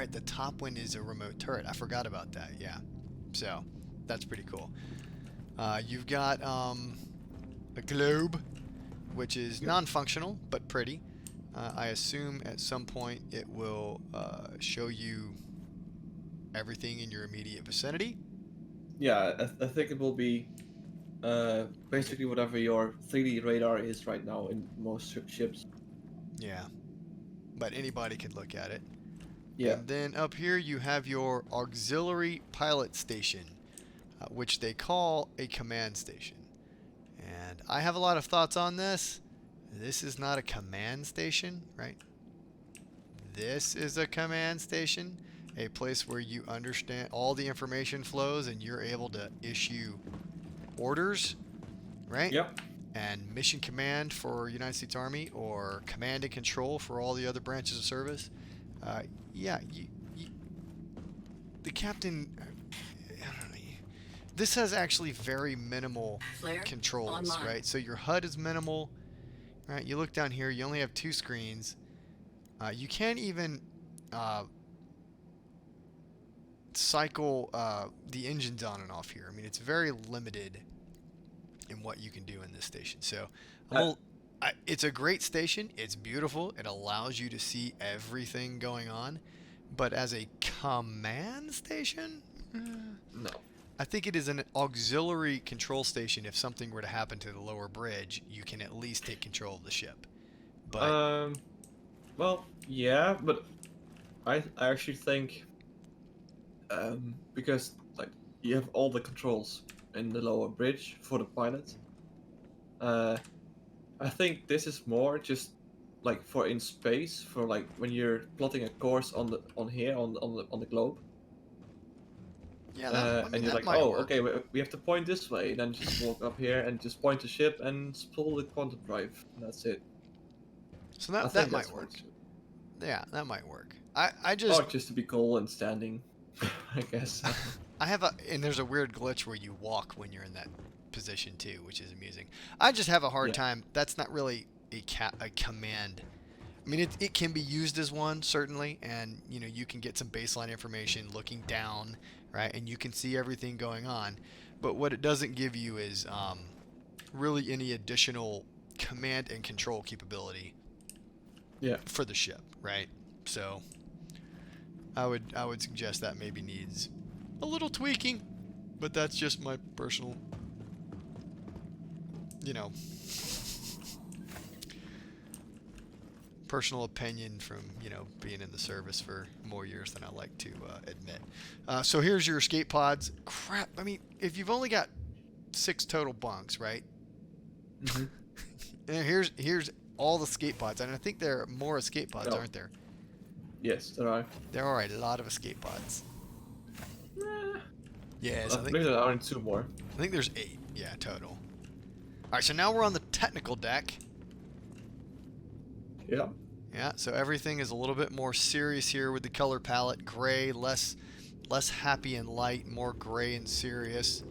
S1: The top one is a remote turret. I forgot about that. Yeah. So, that's pretty cool. You've got a globe, which is non-functional but pretty. I assume at some point it will show you everything in your immediate vicinity.
S2: Yeah, I think it will be basically whatever your 3D radar is right now in most ships.
S1: Yeah. But anybody could look at it.
S2: Yeah.
S1: And then up here you have your auxiliary pilot station, which they call a command station. And I have a lot of thoughts on this. This is not a command station, right? This is a command station, a place where you understand all the information flows and you're able to issue orders, right?
S2: Yep.
S1: And mission command for United States Army or command and control for all the other branches of service. The captain, I don't know, this has actually very minimal controls, online. Right? So your HUD is minimal, right? You look down here, you only have 2 screens. You can't even cycle the engines on and off here. I mean, it's very limited in what you can do in this station. So it's a great station. It's beautiful. It allows you to see everything going on. But as a command station,
S2: no.
S1: I think it is an auxiliary control station. If something were to happen to the lower bridge, you can at least take control of the ship. But
S2: well, yeah, but I actually think because like you have all the controls in the lower bridge for the pilot. I think this is more just like for in space, for like when you're plotting a course on the globe.
S1: Yeah,
S2: and you're like,
S1: might
S2: oh,
S1: work.
S2: okay, we have to point this way. Then just walk up here and just point the ship and pull the quantum drive. And that's it.
S1: So that might work. Yeah, that might work. I just...
S2: Or just to be cool and standing, I guess.
S1: And there's a weird glitch where you walk when you're in that position too, which is amusing. I just have a hard time. That's not really a command. I mean, it can be used as one, certainly, and you can get some baseline information looking down, right, and you can see everything going on. But what it doesn't give you is really any additional command and control capability.
S2: Yeah.
S1: For the ship, right? So I would suggest that maybe needs a little tweaking, but that's just my personal, personal opinion from, being in the service for more years than I like to admit. So here's your escape pods. Crap. I mean, if you've only got 6 total bunks, right?
S2: Mm-hmm.
S1: And here's all the escape pods, and I think there are more escape pods, aren't there?
S2: Yes, there are.
S1: There are a lot of escape pods. Yes, I think
S2: there aren't 2 more.
S1: I think there's 8. Yeah, total. All right, so now we're on the technical deck.
S2: Yeah.
S1: Yeah, so everything is a little bit more serious here with the color palette. Gray, less happy and light, more gray and serious.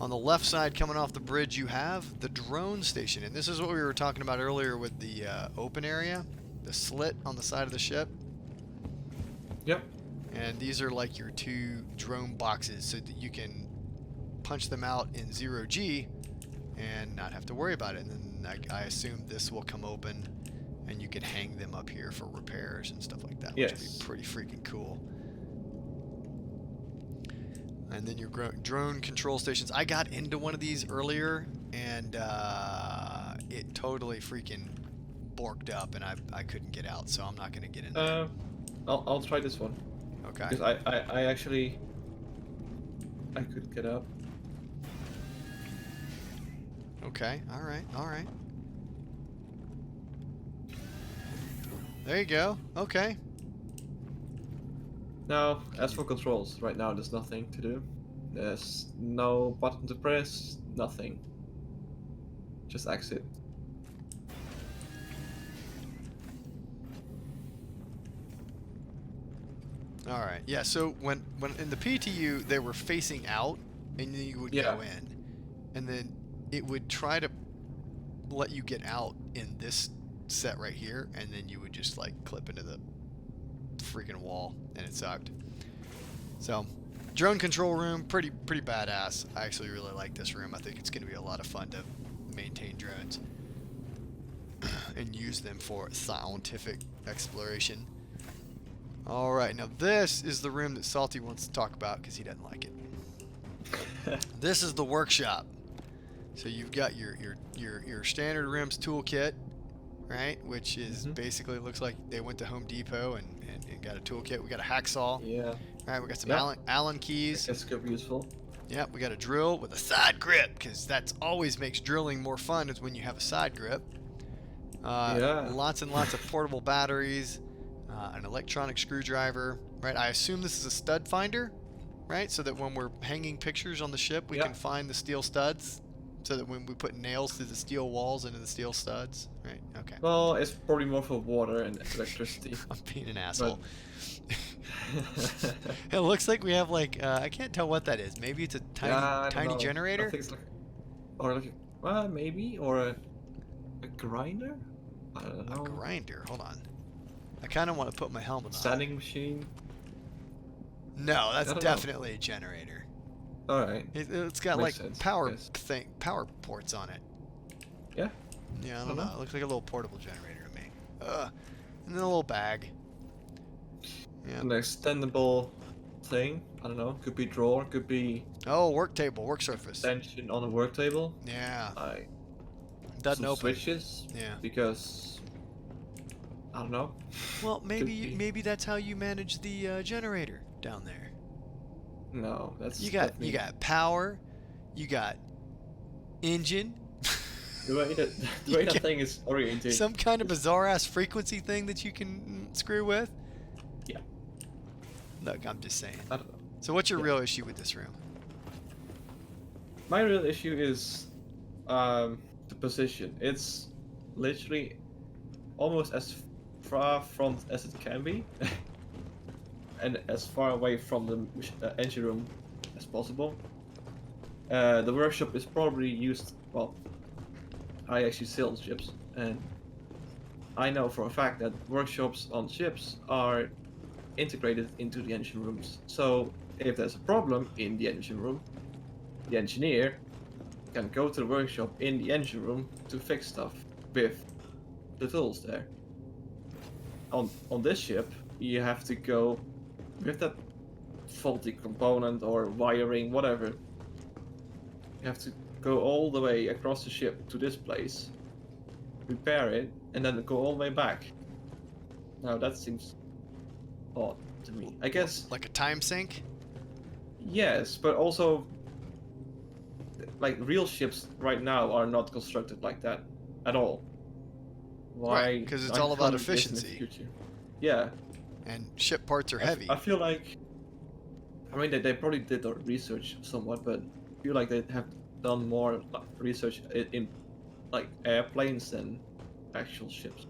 S1: On the left side, coming off the bridge, you have the drone station. And this is what we were talking about earlier with the open area, the slit on the side of the ship.
S2: Yep.
S1: And these are like your 2 drone boxes so that you can punch them out in 0G and not have to worry about it. And then I assume this will come open, and you can hang them up here for repairs and stuff like that, which would be pretty freaking cool. And then your drone control stations. I got into one of these earlier, and it totally freaking borked up, and I couldn't get out, so I'm not going to get in there.
S2: I'll try this one.
S1: Okay.
S2: Because I actually... I could get up.
S1: Okay, alright, alright. There you go, okay.
S2: Now, as for controls, right now there's nothing to do. There's no button to press, nothing. Just exit.
S1: Alright, yeah, so when in the PTU they were facing out, and then you would go in, and then it would try to let you get out in this set right here, and then you would just like clip into the freaking wall, and it sucked. So, drone control room, pretty badass. I actually really like this room. I think it's going to be a lot of fun to maintain drones and use them for scientific exploration. All right, now this is the room that Salty wants to talk about because he doesn't like it. This is the workshop. So you've got your standard rims toolkit, right? Which is basically looks like they went to Home Depot and got a toolkit. We got a hacksaw.
S2: Yeah.
S1: All right, we got some Allen keys.
S2: That's could be useful.
S1: Yep, we got a drill with a side grip because that's always makes drilling more fun is when you have a side grip. Lots and lots of portable batteries. An electronic screwdriver, right? I assume this is a stud finder, right? So that when we're hanging pictures on the ship, we can find the steel studs. So that when we put nails through the steel walls into the steel studs, right? Okay.
S2: Well, it's probably more for water and electricity.
S1: I'm being an asshole. It looks like we have like I can't tell what that is. Maybe it's a tiny generator.
S2: I think it's maybe a grinder. I don't know.
S1: A grinder. Hold on. I kind of want to put my helmet on.
S2: Sanding machine.
S1: No, that's definitely a generator.
S2: All right.
S1: It's got
S2: Makes
S1: like
S2: sense,
S1: power ports on it.
S2: Yeah.
S1: Yeah, I don't know. It looks like a little portable generator to me. And then a little bag. Yeah.
S2: An extendable thing. I don't know. Could be drawer. Could be.
S1: Oh, work table, work surface.
S2: Extension on a work table.
S1: Yeah.
S2: Doesn't
S1: open.
S2: Switches.
S1: Yeah.
S2: Because. I don't know.
S1: Well, maybe that's how you manage the generator down there.
S2: No, that's
S1: you got power, you got engine.
S2: The way that thing is oriented.
S1: Some kind of bizarre ass frequency thing that you can screw with.
S2: Yeah.
S1: Look, I'm just saying.
S2: I don't know.
S1: So what's your real issue with this room?
S2: My real issue is the position. It's literally almost as far from as it can be. And as far away from the engine room as possible. The workshop is probably used, well, I actually sail ships, and I know for a fact that workshops on ships are integrated into the engine rooms. So if there's a problem in the engine room, the engineer can go to the workshop in the engine room to fix stuff with the tools there. On this ship, you have to go with that faulty component or wiring, whatever. You have to go all the way across the ship to this place, repair it, and then go all the way back. Now that seems odd to me. I guess
S1: like a time sink?
S2: Yes, but also like real ships right now are not constructed like that at all. Why?
S1: Because it's all about efficiency.
S2: Yeah.
S1: And ship parts are heavy.
S2: I feel like, I mean, they probably did the research somewhat, but I feel like they have done more research in like airplanes than actual ships,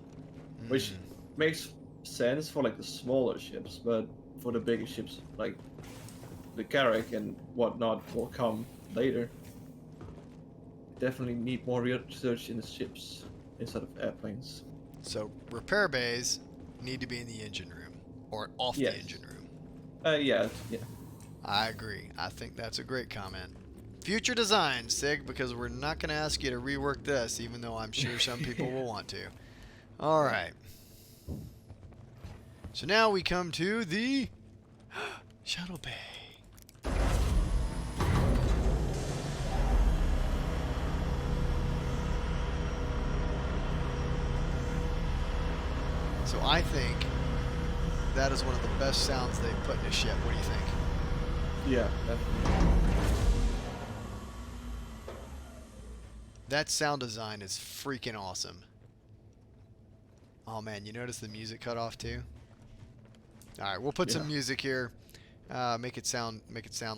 S2: which makes sense for like the smaller ships, but for the bigger ships like the Carrack and whatnot will come later. Definitely need more research in the ships instead of airplanes.
S1: So repair bays need to be in the engine room or off the engine room.
S2: Yeah.
S1: I agree. I think that's a great comment. future designs, Sig, because we're not going to ask you to rework this, even though I'm sure some people will want to. All right. So now we come to the Shuttle Bay. So I think that is one of the best sounds they've put in a ship. What do you think?
S2: Yeah, definitely.
S1: That sound design is freaking awesome. Oh man, you notice the music cut off too? All right, we'll put some music here. Make it sound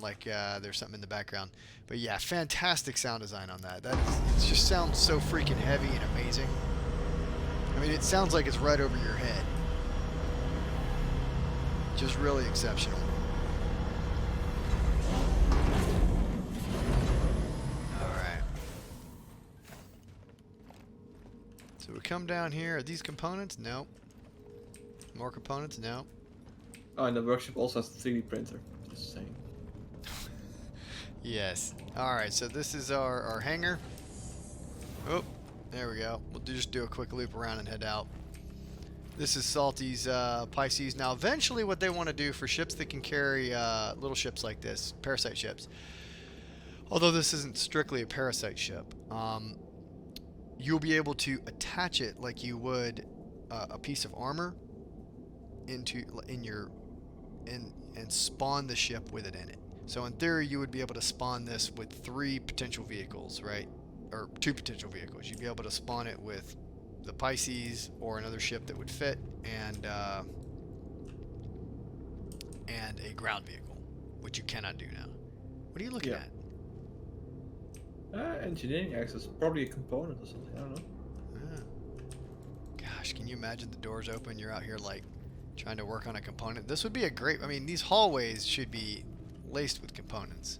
S1: like there's something in the background. But yeah, fantastic sound design on that. It just sounds so freaking heavy and amazing. I mean, it sounds like it's right over your head. Just really exceptional. Alright. So we come down here. Are these components? Nope. More components? Nope.
S2: Oh, and the workshop also has a 3D printer. Just saying.
S1: Yes. Alright, so this is our hangar. Oh, there we go. We'll just do a quick loop around and head out. This is Salty's Pisces. Now, eventually what they want to do for ships that can carry little ships like this, parasite ships, although this isn't strictly a parasite ship, you'll be able to attach it like you would a piece of armor and spawn the ship with it in it. So in theory, you would be able to spawn this with 3 potential vehicles, right? Or 2 potential vehicles. You'd be able to spawn it with the Pisces or another ship that would fit, and a ground vehicle, which you cannot do now. What are you looking at?
S2: Engineering access, probably a component or something. I don't know.
S1: Gosh, can you imagine the doors open? You're out here like trying to work on a component. This would be a great. I mean, these hallways should be laced with components.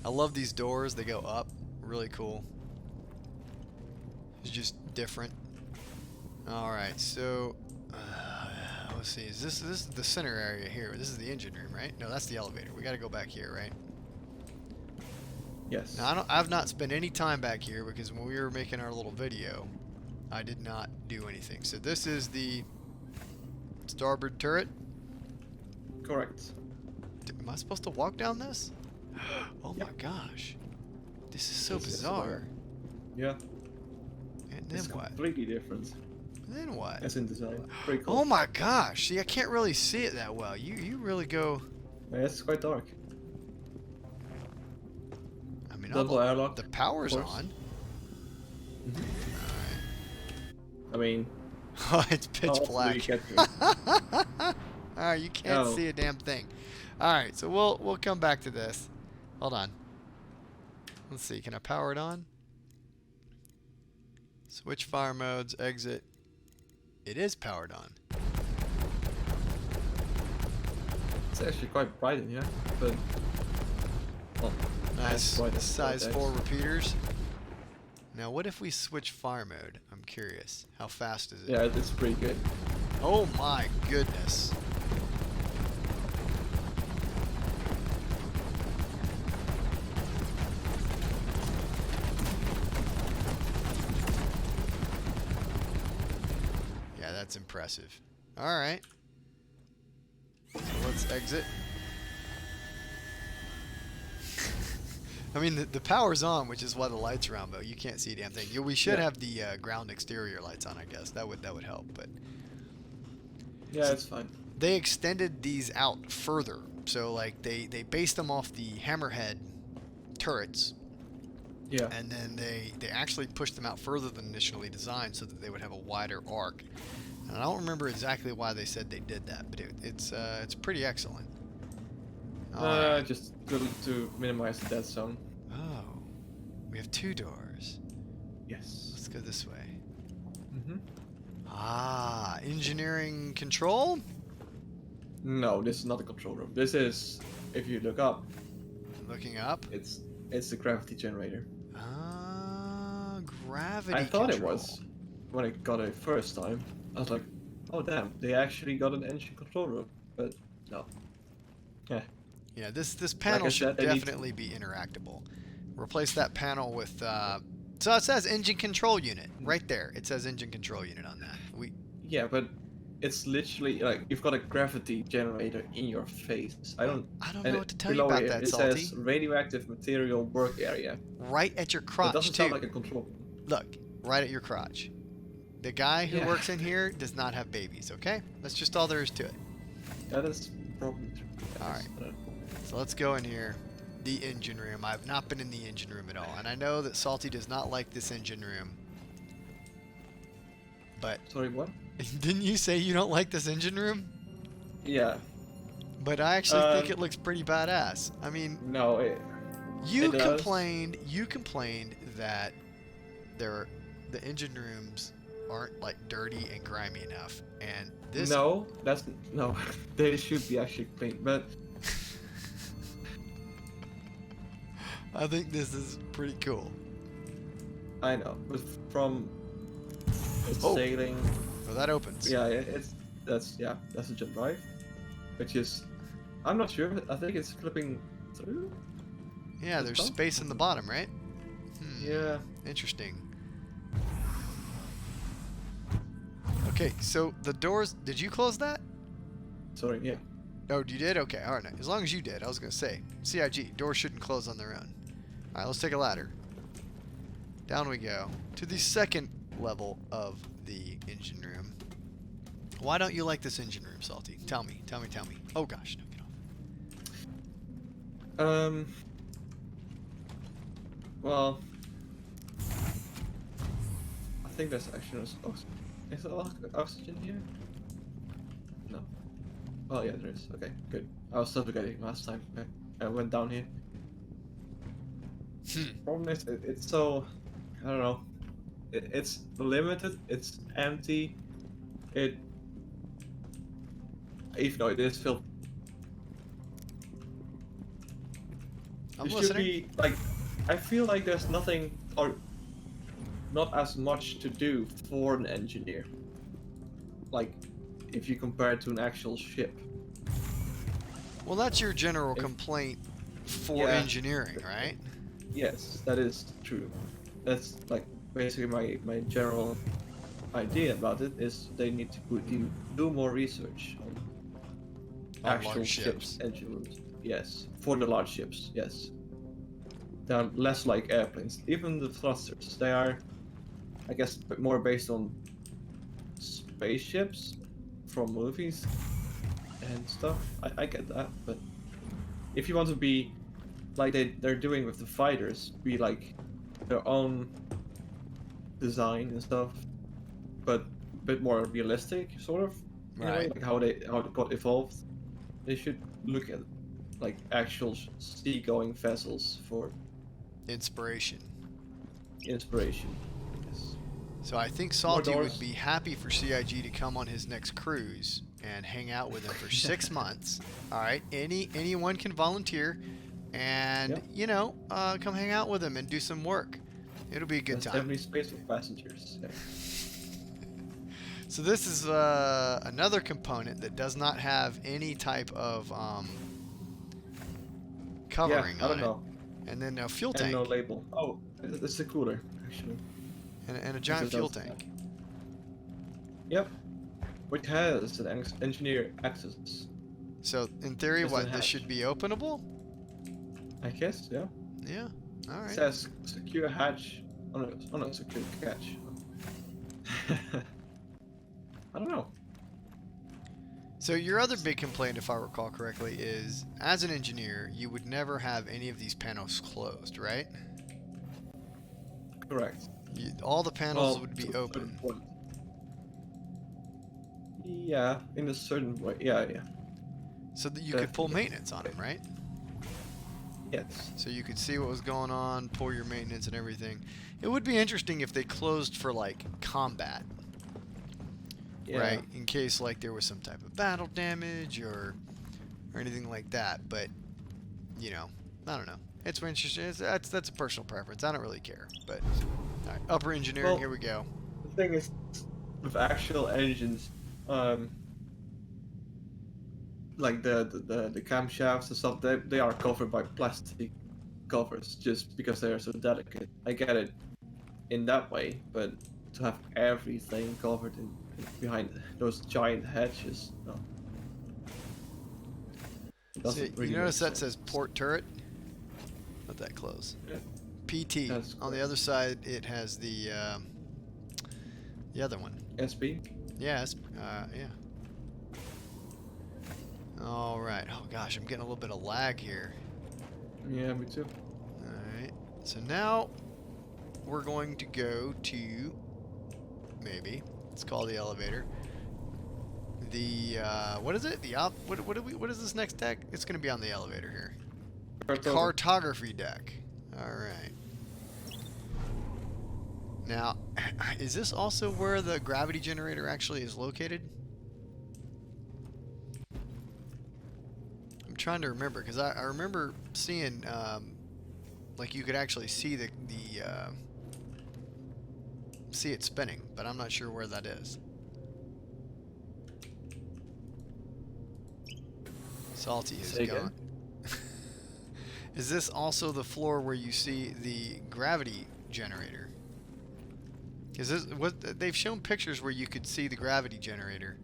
S1: I love these doors. They go up. Really cool. It's just different. Alright, so let's see. Is this is the center area here? This is the engine room, right? No, that's the elevator. We got to go back here, right?
S2: Yes.
S1: Now I've not spent any time back here because when we were making our little video, I did not do anything. So this is the starboard turret.
S2: Correct.
S1: Am I supposed to walk down this? Oh my gosh. This is so bizarre.
S2: Yeah.
S1: And then
S2: It's
S1: what?
S2: completely different.
S1: Then what?
S2: As in design. Pretty cool.
S1: Oh my gosh. See, I can't really see it that well. You really go...
S2: Yeah, it's quite dark.
S1: I mean,
S2: Double airlock.
S1: the power's on.
S2: Mm-hmm.
S1: Alright.
S2: I mean...
S1: Oh, it's pitch
S2: how often do
S1: black.
S2: you get here?
S1: Alright, you can't
S2: Oh.
S1: see a damn thing. Alright, so we'll come back to this. Hold on. Let's see, can I power it on? Switch fire modes, exit. It is powered on.
S2: It's actually quite bright in here, but... Oh,
S1: Nice.
S2: bright as
S1: Size
S2: bright
S1: 4
S2: as.
S1: repeaters. Now, what if we switch fire mode? I'm curious. How fast is it?
S2: Yeah, it's pretty good.
S1: Oh my goodness. Yeah, that's impressive. Alright. So let's exit. I mean, the power's on, which is why the lights are on, but you can't see a damn thing. We should have the ground exterior lights on, I guess. That would help, but...
S2: Yeah,
S1: So
S2: it's fine.
S1: they extended these out further. So, like, they based them off the hammerhead turrets,
S2: Yeah.
S1: and then they actually pushed them out further than initially designed so that they would have a wider arc. And I don't remember exactly why they said they did that, but it's pretty excellent. Alright.
S2: Just to minimize the dead zone.
S1: Oh, we have 2 doors.
S2: Yes.
S1: Let's go this way.
S2: Mm-hmm.
S1: Ah, engineering control?
S2: No, this is not a control room. This is, if you look up,
S1: Looking up.
S2: it's the gravity generator.
S1: Ah, gravity
S2: I thought
S1: control.
S2: it was when I got it first time. I was like, oh damn, they actually got an engine control room. But no. Yeah.
S1: Yeah, this
S2: Like
S1: panel
S2: I
S1: should
S2: said, they need to-
S1: definitely be interactable. Replace that panel with. So it says engine control unit right there. It says engine control unit on that.
S2: Yeah, but it's literally like you've got a gravity generator in your face. I don't.
S1: I don't
S2: And
S1: know what to tell you
S2: below
S1: about
S2: it,
S1: that,
S2: it
S1: Salty.
S2: says radioactive material work area.
S1: Right at your
S2: That
S1: crotch
S2: doesn't
S1: too.
S2: sound like a control room.
S1: Look, right at your crotch. The guy who
S2: Yeah.
S1: works in here does not have babies. Okay, that's just all there is to it.
S2: That is probably true.
S1: All right.
S2: I don't know.
S1: So let's go in here. The engine room. I've not been in the engine room at all, and I know that Salty does not like this engine room. But
S2: Sorry, what?
S1: didn't you say you don't like this engine room?
S2: Yeah.
S1: But I actually think it looks pretty badass. I mean,
S2: No.
S1: you
S2: it does.
S1: complained that the engine rooms aren't like dirty and grimy enough, and this.
S2: No, that's no. They should be actually clean, but
S1: I think this is pretty cool.
S2: I know. But from
S1: Oh.
S2: sailing,
S1: So that opens.
S2: yeah, that's a jet drive, which is I'm not sure. I think it's clipping through.
S1: Yeah, there's
S2: top?
S1: space in the bottom, right?
S2: Yeah.
S1: Interesting. Okay, so the doors. Did you close that?
S2: Sorry. Yeah.
S1: Oh, you did? Okay, all right. As long as you did, I was gonna say. CIG doors shouldn't close on their own. All right, let's take a ladder. Down we go to the second level of the engine room. Why don't you like this engine room, Salty? Tell me. Oh gosh, no, get off.
S2: Well, I think there's actually is there oxygen here? No. Oh yeah, there is. Okay, good. I was suffocating last time. I went down here. Problem is, it's so I don't know. It's limited. It's empty. Even though it is filled.
S1: I'm
S2: There
S1: listening.
S2: should be like, I feel like there's nothing or not as much to do for an engineer. Like, if you compare it to an actual ship.
S1: Well, that's your general
S2: If-
S1: complaint for
S2: Yeah.
S1: engineering, right?
S2: Yes, that is true. That's like basically my general idea about it is they need to do more research on
S1: On
S2: actual
S1: large
S2: ships,
S1: ships.
S2: engine rooms. Yes, for the large ships. Yes, they're less like airplanes. Even the thrusters, they are, I guess, more based on spaceships from movies and stuff. I get that, but if you want to be like they're doing with the fighters, be like their own design and stuff, but a bit more realistic, sort of. in a way,
S1: Right.
S2: like how it got evolved. They should look at like actual seagoing vessels for
S1: Inspiration.
S2: inspiration. Yes.
S1: So I think Salty
S2: doors.
S1: would be happy for CIG to come on his next cruise and hang out with him for 6 months. All right, anyone can volunteer, and come hang out with him and do some work. It'll be a good
S2: There's
S1: time.
S2: definitely space for passengers. Yeah.
S1: So this is another component that does not have any type of covering
S2: Yeah, I
S1: on
S2: don't know.
S1: it, and then a fuel
S2: And
S1: tank
S2: no label. Oh, it's a cooler actually.
S1: and a giant
S2: it
S1: fuel
S2: does
S1: tank.
S2: Yep. Which has an engineer access.
S1: So in theory,
S2: There's a
S1: what this
S2: hatch.
S1: should be openable?
S2: I guess, yeah.
S1: Yeah. All
S2: It
S1: right.
S2: says secure hatch. Oh no, secure catch. I don't know.
S1: So your other big complaint, if I recall correctly, is as an engineer, you would never have any of these panels closed, right?
S2: Correct.
S1: All the panels
S2: Well,
S1: would be
S2: to a certain
S1: open.
S2: point. Yeah, in a certain way. Yeah.
S1: So that you could pull
S2: Definitely.
S1: maintenance on them, right?
S2: Yes.
S1: So you could see what was going on, pull your maintenance and everything. It would be interesting if they closed for like combat,
S2: Yeah.
S1: right? In case like there was some type of battle damage or anything like that. But I don't know. It's interesting. That's a personal preference. I don't really care. But all right, upper engineering.
S2: Well-
S1: Here we go.
S2: The thing is, with actual engines, like the camshafts and stuff, they are covered by plastic covers just because they are so delicate. I get it in that way, but to have everything covered in behind those giant hedges, no, it
S1: So
S2: doesn't
S1: you
S2: really make
S1: notice that
S2: sense.
S1: says port turret? Let that close.
S2: Yeah,
S1: PT.
S2: that's
S1: On the
S2: correct.
S1: other side, it has the other one.
S2: SB.
S1: Yes. Yeah. All right. Oh gosh, I'm getting a little bit of lag here.
S2: Yeah, me too.
S1: All right. So now we're going to go to maybe let's call the elevator. The what is it? What is this next deck? It's going to be on the elevator here. Cartography deck. All right. Now, is this also where the gravity generator actually is located? I'm trying to remember because I remember seeing like you could actually see see it spinning, but I'm not sure where that is. Salty is
S2: Say
S1: gone.
S2: again?
S1: Is this also the floor where you see the gravity generator? Is this what they've shown pictures where you could see the gravity generator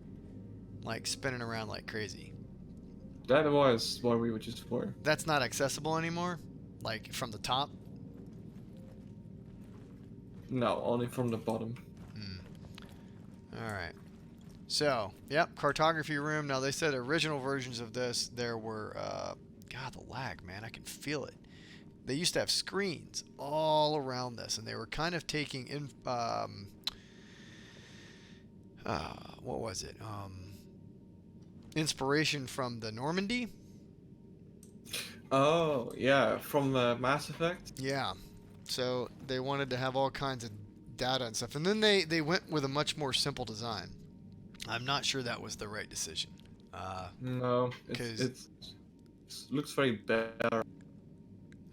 S1: like spinning around like crazy?
S2: That was what we were just for.
S1: That's not accessible anymore, like from the top.
S2: No, only from the bottom.
S1: All right. So, yep, cartography room. Now they said original versions of this there were God, the lag, man, I can feel it. They used to have screens all around this, and they were kind of taking in what was it? Inspiration from the Normandy.
S2: Oh, yeah, from the Mass Effect?
S1: Yeah. So they wanted to have all kinds of data and stuff, and then they went with a much more simple design. I'm not sure that was the right decision.
S2: No,
S1: Because
S2: it looks very better.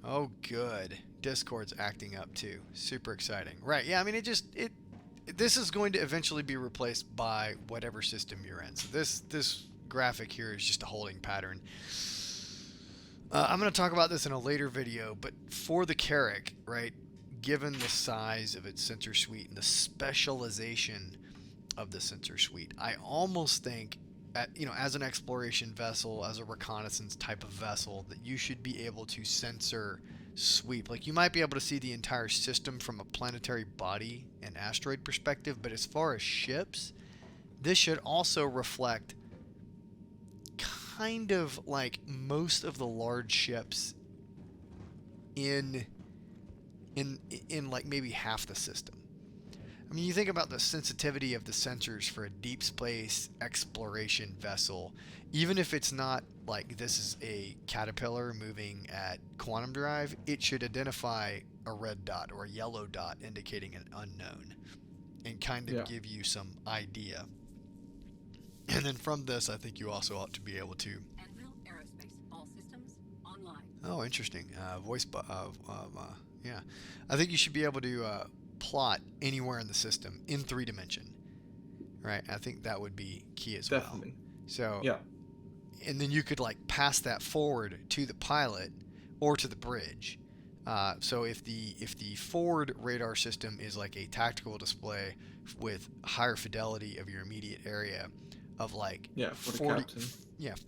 S1: oh, good. Discord's acting up too. Super exciting. Right. Yeah. I mean, this is going to eventually be replaced by whatever system you're in. So this graphic here is just a holding pattern. I'm going to talk about this in a later video, but for the Carrack, right, given the size of its sensor suite and the specialization of the sensor suite, I almost think, as an exploration vessel, as a reconnaissance type of vessel, that you should be able to sensor sweep. Like, you might be able to see the entire system from a planetary body and asteroid perspective, but as far as ships, this should also reflect kind of like most of the large ships in like maybe half the system. I mean, you think about the sensitivity of the sensors for a deep space exploration vessel, even if it's not like this is a caterpillar moving at quantum drive, it should identify a red dot or a yellow dot indicating an unknown and kind of give you some idea. And then from this, I think you also ought to be able to.
S3: Aerospace, all systems online.
S1: Oh, interesting. Yeah. I think you should be able to plot anywhere in the system in 3D, right? I think that would be key as well.
S2: Definitely.
S1: So,
S2: yeah.
S1: And then you could like pass that forward to the pilot or to the bridge. So if the forward radar system is like a tactical display with higher fidelity of your immediate area of like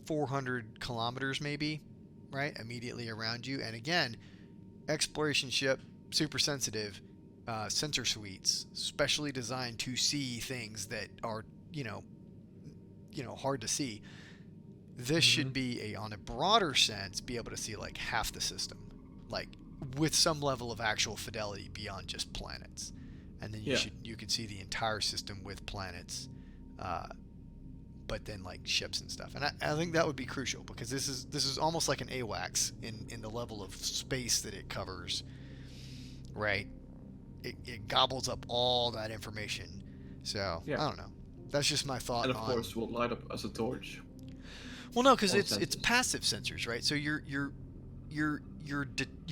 S1: 400 kilometers maybe, right, immediately around you, and again, exploration ship, super sensitive, sensor suites, specially designed to see things that are hard to see. This should be on a broader sense, be able to see like half the system, like with some level of actual fidelity beyond just planets, and then you could see the entire system with planets, but then like ships and stuff. And I think that would be crucial because this is almost like an AWACS in the level of space that it covers, right? It gobbles up all that information. So I don't know. That's just my thought.
S2: And of course, will light up as a torch.
S1: Well, no, because it's passive sensors, right? So you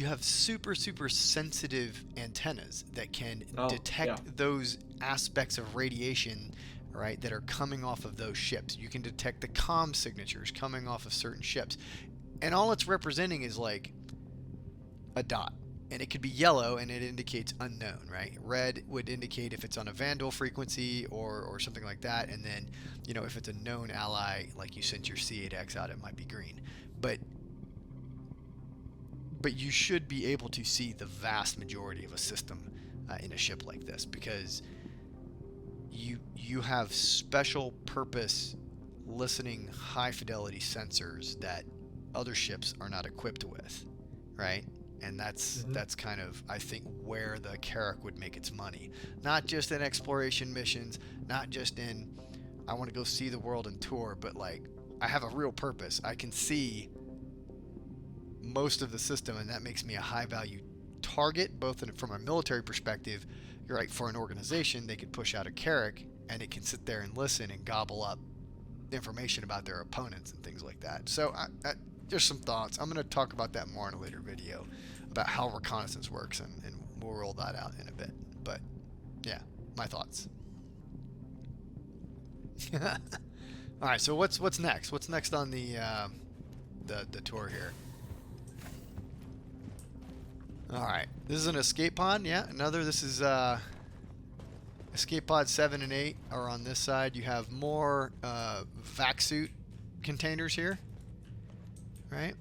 S1: have super sensitive antennas that can detect those aspects of radiation right, that are coming off of those ships. You can detect the comm signatures coming off of certain ships. And all it's representing is like a dot. And it could be yellow and it indicates unknown, right? Red would indicate if it's on a Vandal frequency or something like that. And then, you know, if it's a known ally, like you sent your C8X out, it might be green. But you should be able to see the vast majority of a system in a ship like this, because you have special purpose listening high fidelity sensors that other ships are not equipped with, right? And that's kind of, I think, where the Carrack would make its money. Not just in exploration missions, not just in, I want to go see the world and tour, but like, I have a real purpose. I can see most of the system, and that makes me a high value target, both from a military perspective. You're right, for an organization, they could push out a Carrack, and it can sit there and listen and gobble up information about their opponents and things like that. So there's some thoughts. I'm going to talk about that more in a later video, about how reconnaissance works, and we'll roll that out in a bit. But yeah, my thoughts. All right, so what's next? What's next on the tour here? All right, this is an escape pod. Yeah, another. This is escape pod 7 and 8 are on this side. You have more vac suit containers here, right?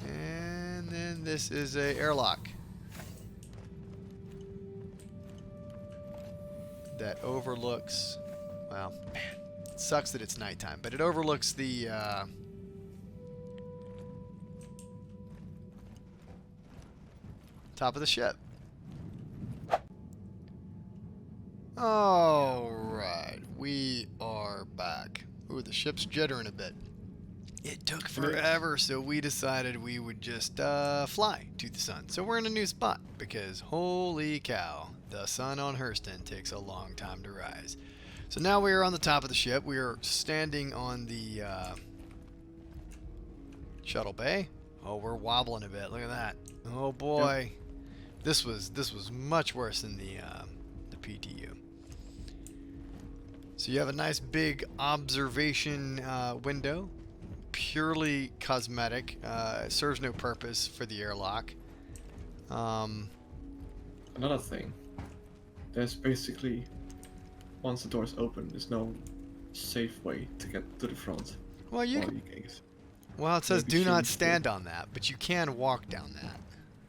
S1: And then this is a airlock that overlooks, well, man, it sucks that it's nighttime, but it overlooks the top of the ship. Alright, we are back. Ooh, the ship's jittering a bit. It took forever, so we decided we would just fly to the sun. So we're in a new spot, because holy cow, the sun on Hurston takes a long time to rise. So now we are on the top of the ship. We are standing on the Shuttle Bay. Oh, we're wobbling a bit. Look at that. Oh boy. Yep. This was much worse than the PTU. So you have a nice big observation window, purely cosmetic. It serves no purpose for the airlock.
S2: Another thing, there's basically, once the doors open, there's no safe way to get to the front.
S1: Well, well, it says do not stand on that, but you can walk down that.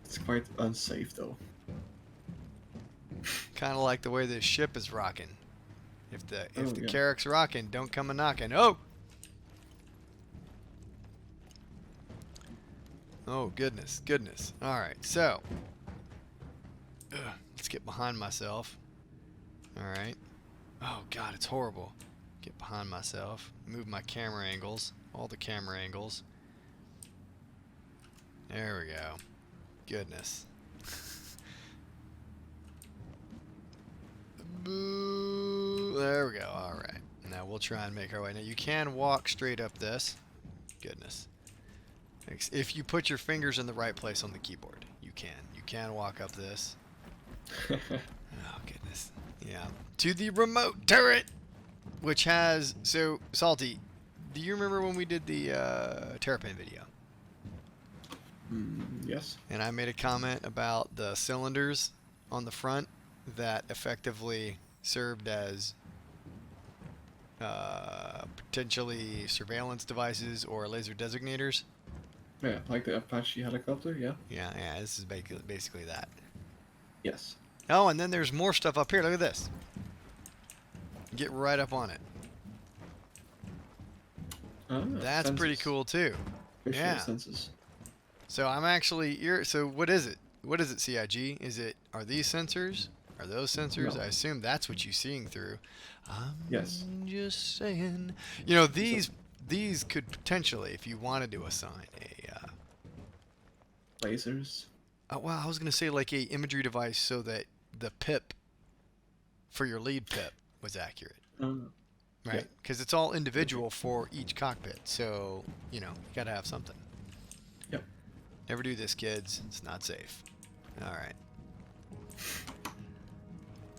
S2: It's quite unsafe though.
S1: Kind of like the way this ship is rocking. If the Carrack's rocking, don't come a knocking. Oh! Oh, goodness, goodness. Alright, so. Let's get behind myself. Alright. Oh, God, it's horrible. Get behind myself. Move my camera angles. All the camera angles. There we go. Goodness. There we go. Alright. Now we'll try and make our way. Now you can walk straight up this. Goodness. If you put your fingers in the right place on the keyboard, you can. You can walk up this. Oh, goodness. Yeah. To the remote turret, which has... So, Salty, do you remember when we did the Terrapin video?
S2: Yes.
S1: And I made a comment about the cylinders on the front that effectively served as potentially surveillance devices or laser designators.
S2: Yeah, like the Apache helicopter, yeah.
S1: Yeah, this is basically that.
S2: Yes.
S1: Oh, and then there's more stuff up here. Look at this. Get right up on it. That's pretty cool too.
S2: Visual
S1: yeah.
S2: Sensors.
S1: So I'm actually so what is it? What is it, CIG? Are these sensors? Are those sensors? No. I assume that's what you're seeing through.
S2: Yes.
S1: Just saying. You know, these could potentially, if you wanted to assign a
S2: lasers.
S1: Well, I was gonna say like a imagery device so that the pip for your lead pip was accurate. Right? Because it's all individual for each cockpit. So, you know, you gotta have something.
S2: Yep.
S1: Never do this, kids. It's not safe. All right.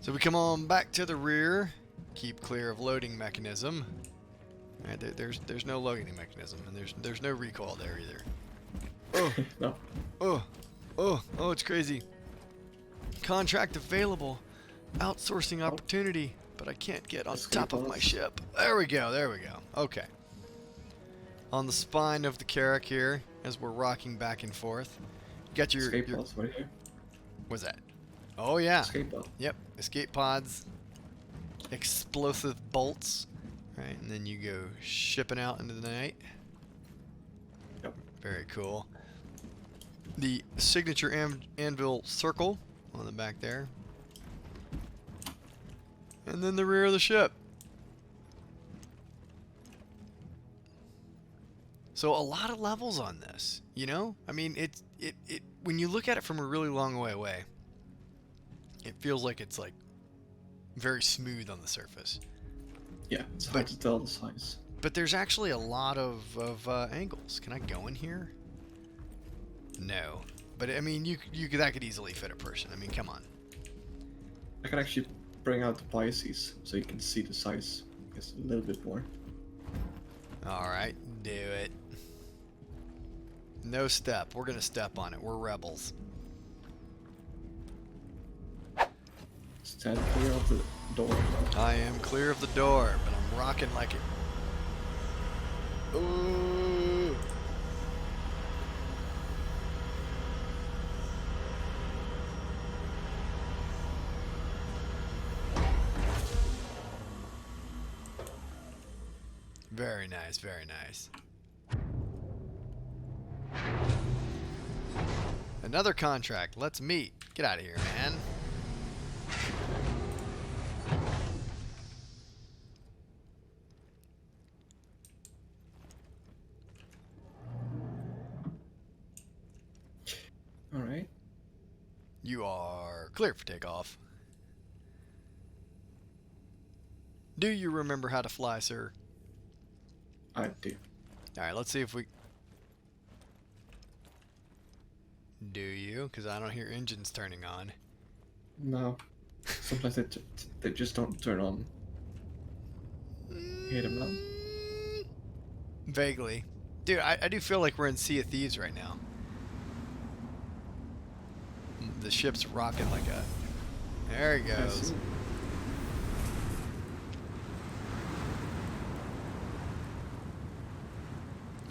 S1: So we come on back to the rear. Keep clear of loading mechanism. All right, there's no loading mechanism, and there's no recoil there either. Oh,
S2: No.
S1: oh, it's crazy. Contract available. Outsourcing opportunity, but I can't get on
S2: Escape
S1: top of my
S2: pods.
S1: ship. There we go. Okay. On the spine of the Carrack here, as we're rocking back and forth. You got your
S2: Escape pods right here.
S1: what's that? Oh yeah.
S2: Escape pod.
S1: Yep. Escape pods. Explosive bolts. Right, and then you go shipping out into the night.
S2: Yep.
S1: Very cool. The signature anvil circle on the back there. And then the rear of the ship. So a lot of levels on this, you know? I mean, it when you look at it from a really long way away, it feels like it's like very smooth on the surface.
S2: Yeah, it's hard to tell the size.
S1: But there's actually a lot of angles. Can I go in here? No. But I mean, that could easily fit a person. I mean, come on.
S2: I can actually bring out the Pisces so you can see the size, I guess, a little bit more.
S1: All right, do it. No step. We're gonna step on it. We're rebels.
S2: Stand clear of the door.
S1: I am clear of the door, but I'm rocking like it. Ooh. Very nice, very nice. Another contract. Let's meet. Get out of here, man.
S2: All right.
S1: You are clear for takeoff. Do you remember how to fly, sir?
S2: I do.
S1: Alright, let's see if we... Do you? Because I don't hear engines turning on.
S2: No. Sometimes they just don't turn on. Hear them now?
S1: Vaguely. Dude, I do feel like we're in Sea of Thieves right now. The ship's rocking like a... There he
S2: I
S1: goes.
S2: see.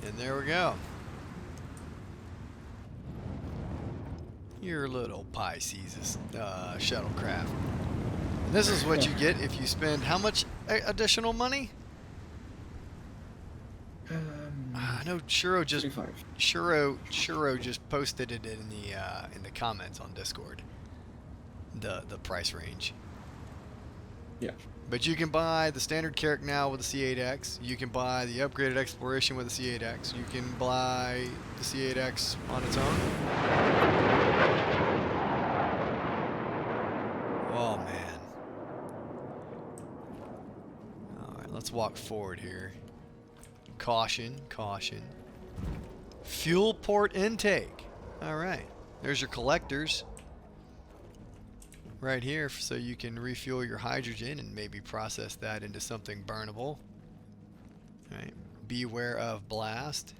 S1: And there we go. Your little Pisces shuttlecraft. And this is what you get if you spend how much additional money? I know Shuro just
S2: 35.
S1: Shuro just posted it in the comments on Discord. The price range.
S2: Yeah.
S1: But you can buy the standard Carrack now with the C8X. You can buy the upgraded Exploration with the C8X. You can buy the C8X on its own. Oh man. Alright, let's walk forward here. Caution, caution. Fuel port intake. Alright. There's your collectors. Right here, so you can refuel your hydrogen and maybe process that into something burnable. Right. Beware of blast.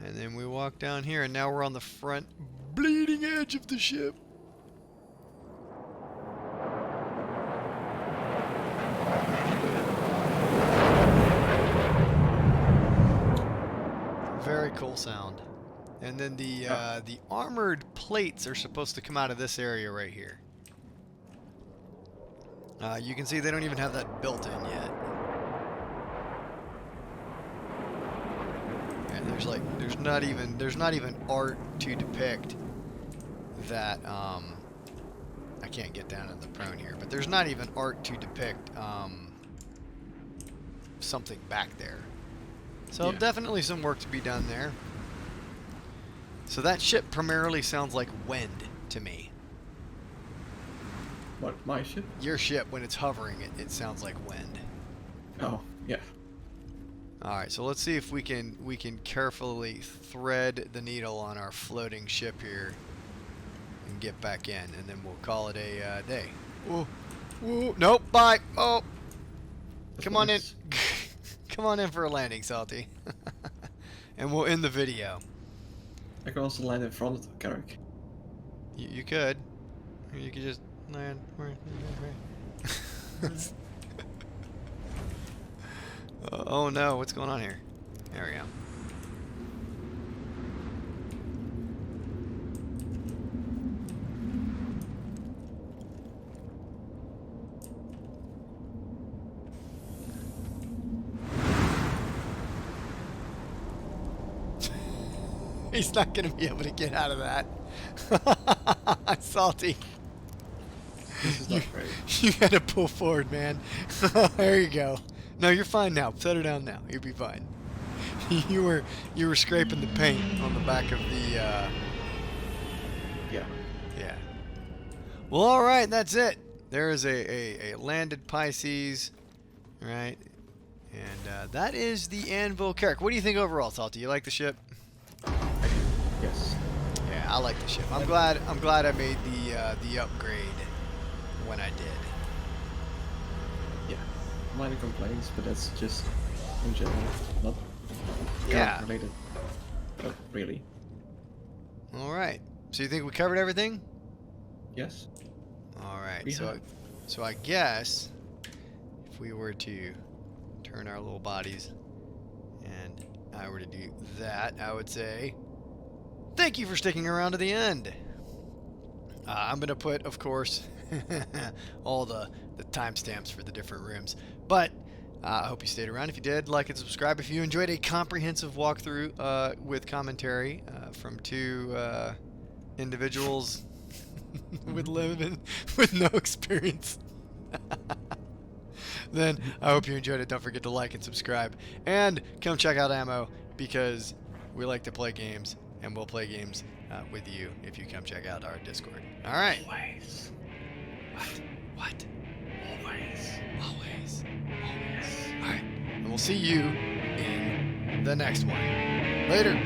S1: And then we walk down here, and now we're on the front bleeding edge of the ship. Very cool sound. And then the armored plates are supposed to come out of this area right here. You can see they don't even have that built in yet. And there's not even art to depict that I can't get down in the prone here, but there's not even art to depict something back there. So
S2: Yeah.
S1: definitely some work to be done there. So that ship primarily sounds like wind to me.
S2: What, my ship?
S1: Your ship, when it's hovering, it sounds like wind.
S2: Oh, yeah.
S1: All right, so let's see if we can carefully thread the needle on our floating ship here and get back in, and then we'll call it a day. Ooh, ooh, nope, bye. Oh,
S2: That's
S1: come on in.
S2: nice.
S1: Come on in for a landing, Salty. And we'll end the video.
S2: I can also land in front of Carrack.
S1: You could. Or you could just land right. Oh no, what's going on here? There we go. He's not going to be able to get out of that. Salty.
S2: This is not great.
S1: You got to pull forward, man. There you go. No, you're fine now. Set her down now. You'll be fine. You were scraping the paint on the back of the.
S2: Yeah.
S1: Yeah. Well, all right. That's it. There is a landed Pisces, right? And that is the Anvil Carrack. What do you think overall, Salty? You like the ship?
S2: Yes.
S1: Yeah, I like the ship. I'm glad I made the upgrade when I did.
S2: Yeah. Minor complaints, but that's just in general, not
S1: Yeah.
S2: Carrack related. But really.
S1: All right. So you think we covered everything?
S2: Yes.
S1: All right.
S2: We
S1: So
S2: have.
S1: so I guess if we were to turn our little bodies and I were to do that, I would say thank you for sticking around to the end. I'm going to put, of course, all the timestamps for the different rooms. But I hope you stayed around. If you did, like and subscribe. If you enjoyed a comprehensive walkthrough with commentary from two individuals with no experience, then I hope you enjoyed it. Don't forget to like and subscribe. And come check out a.m.m.o because we like to play games. And we'll play games with you if you come check out our Discord. All right.
S2: Always.
S1: What?
S2: Always.
S1: Always. Always. All right. And we'll see you in the next one. Later.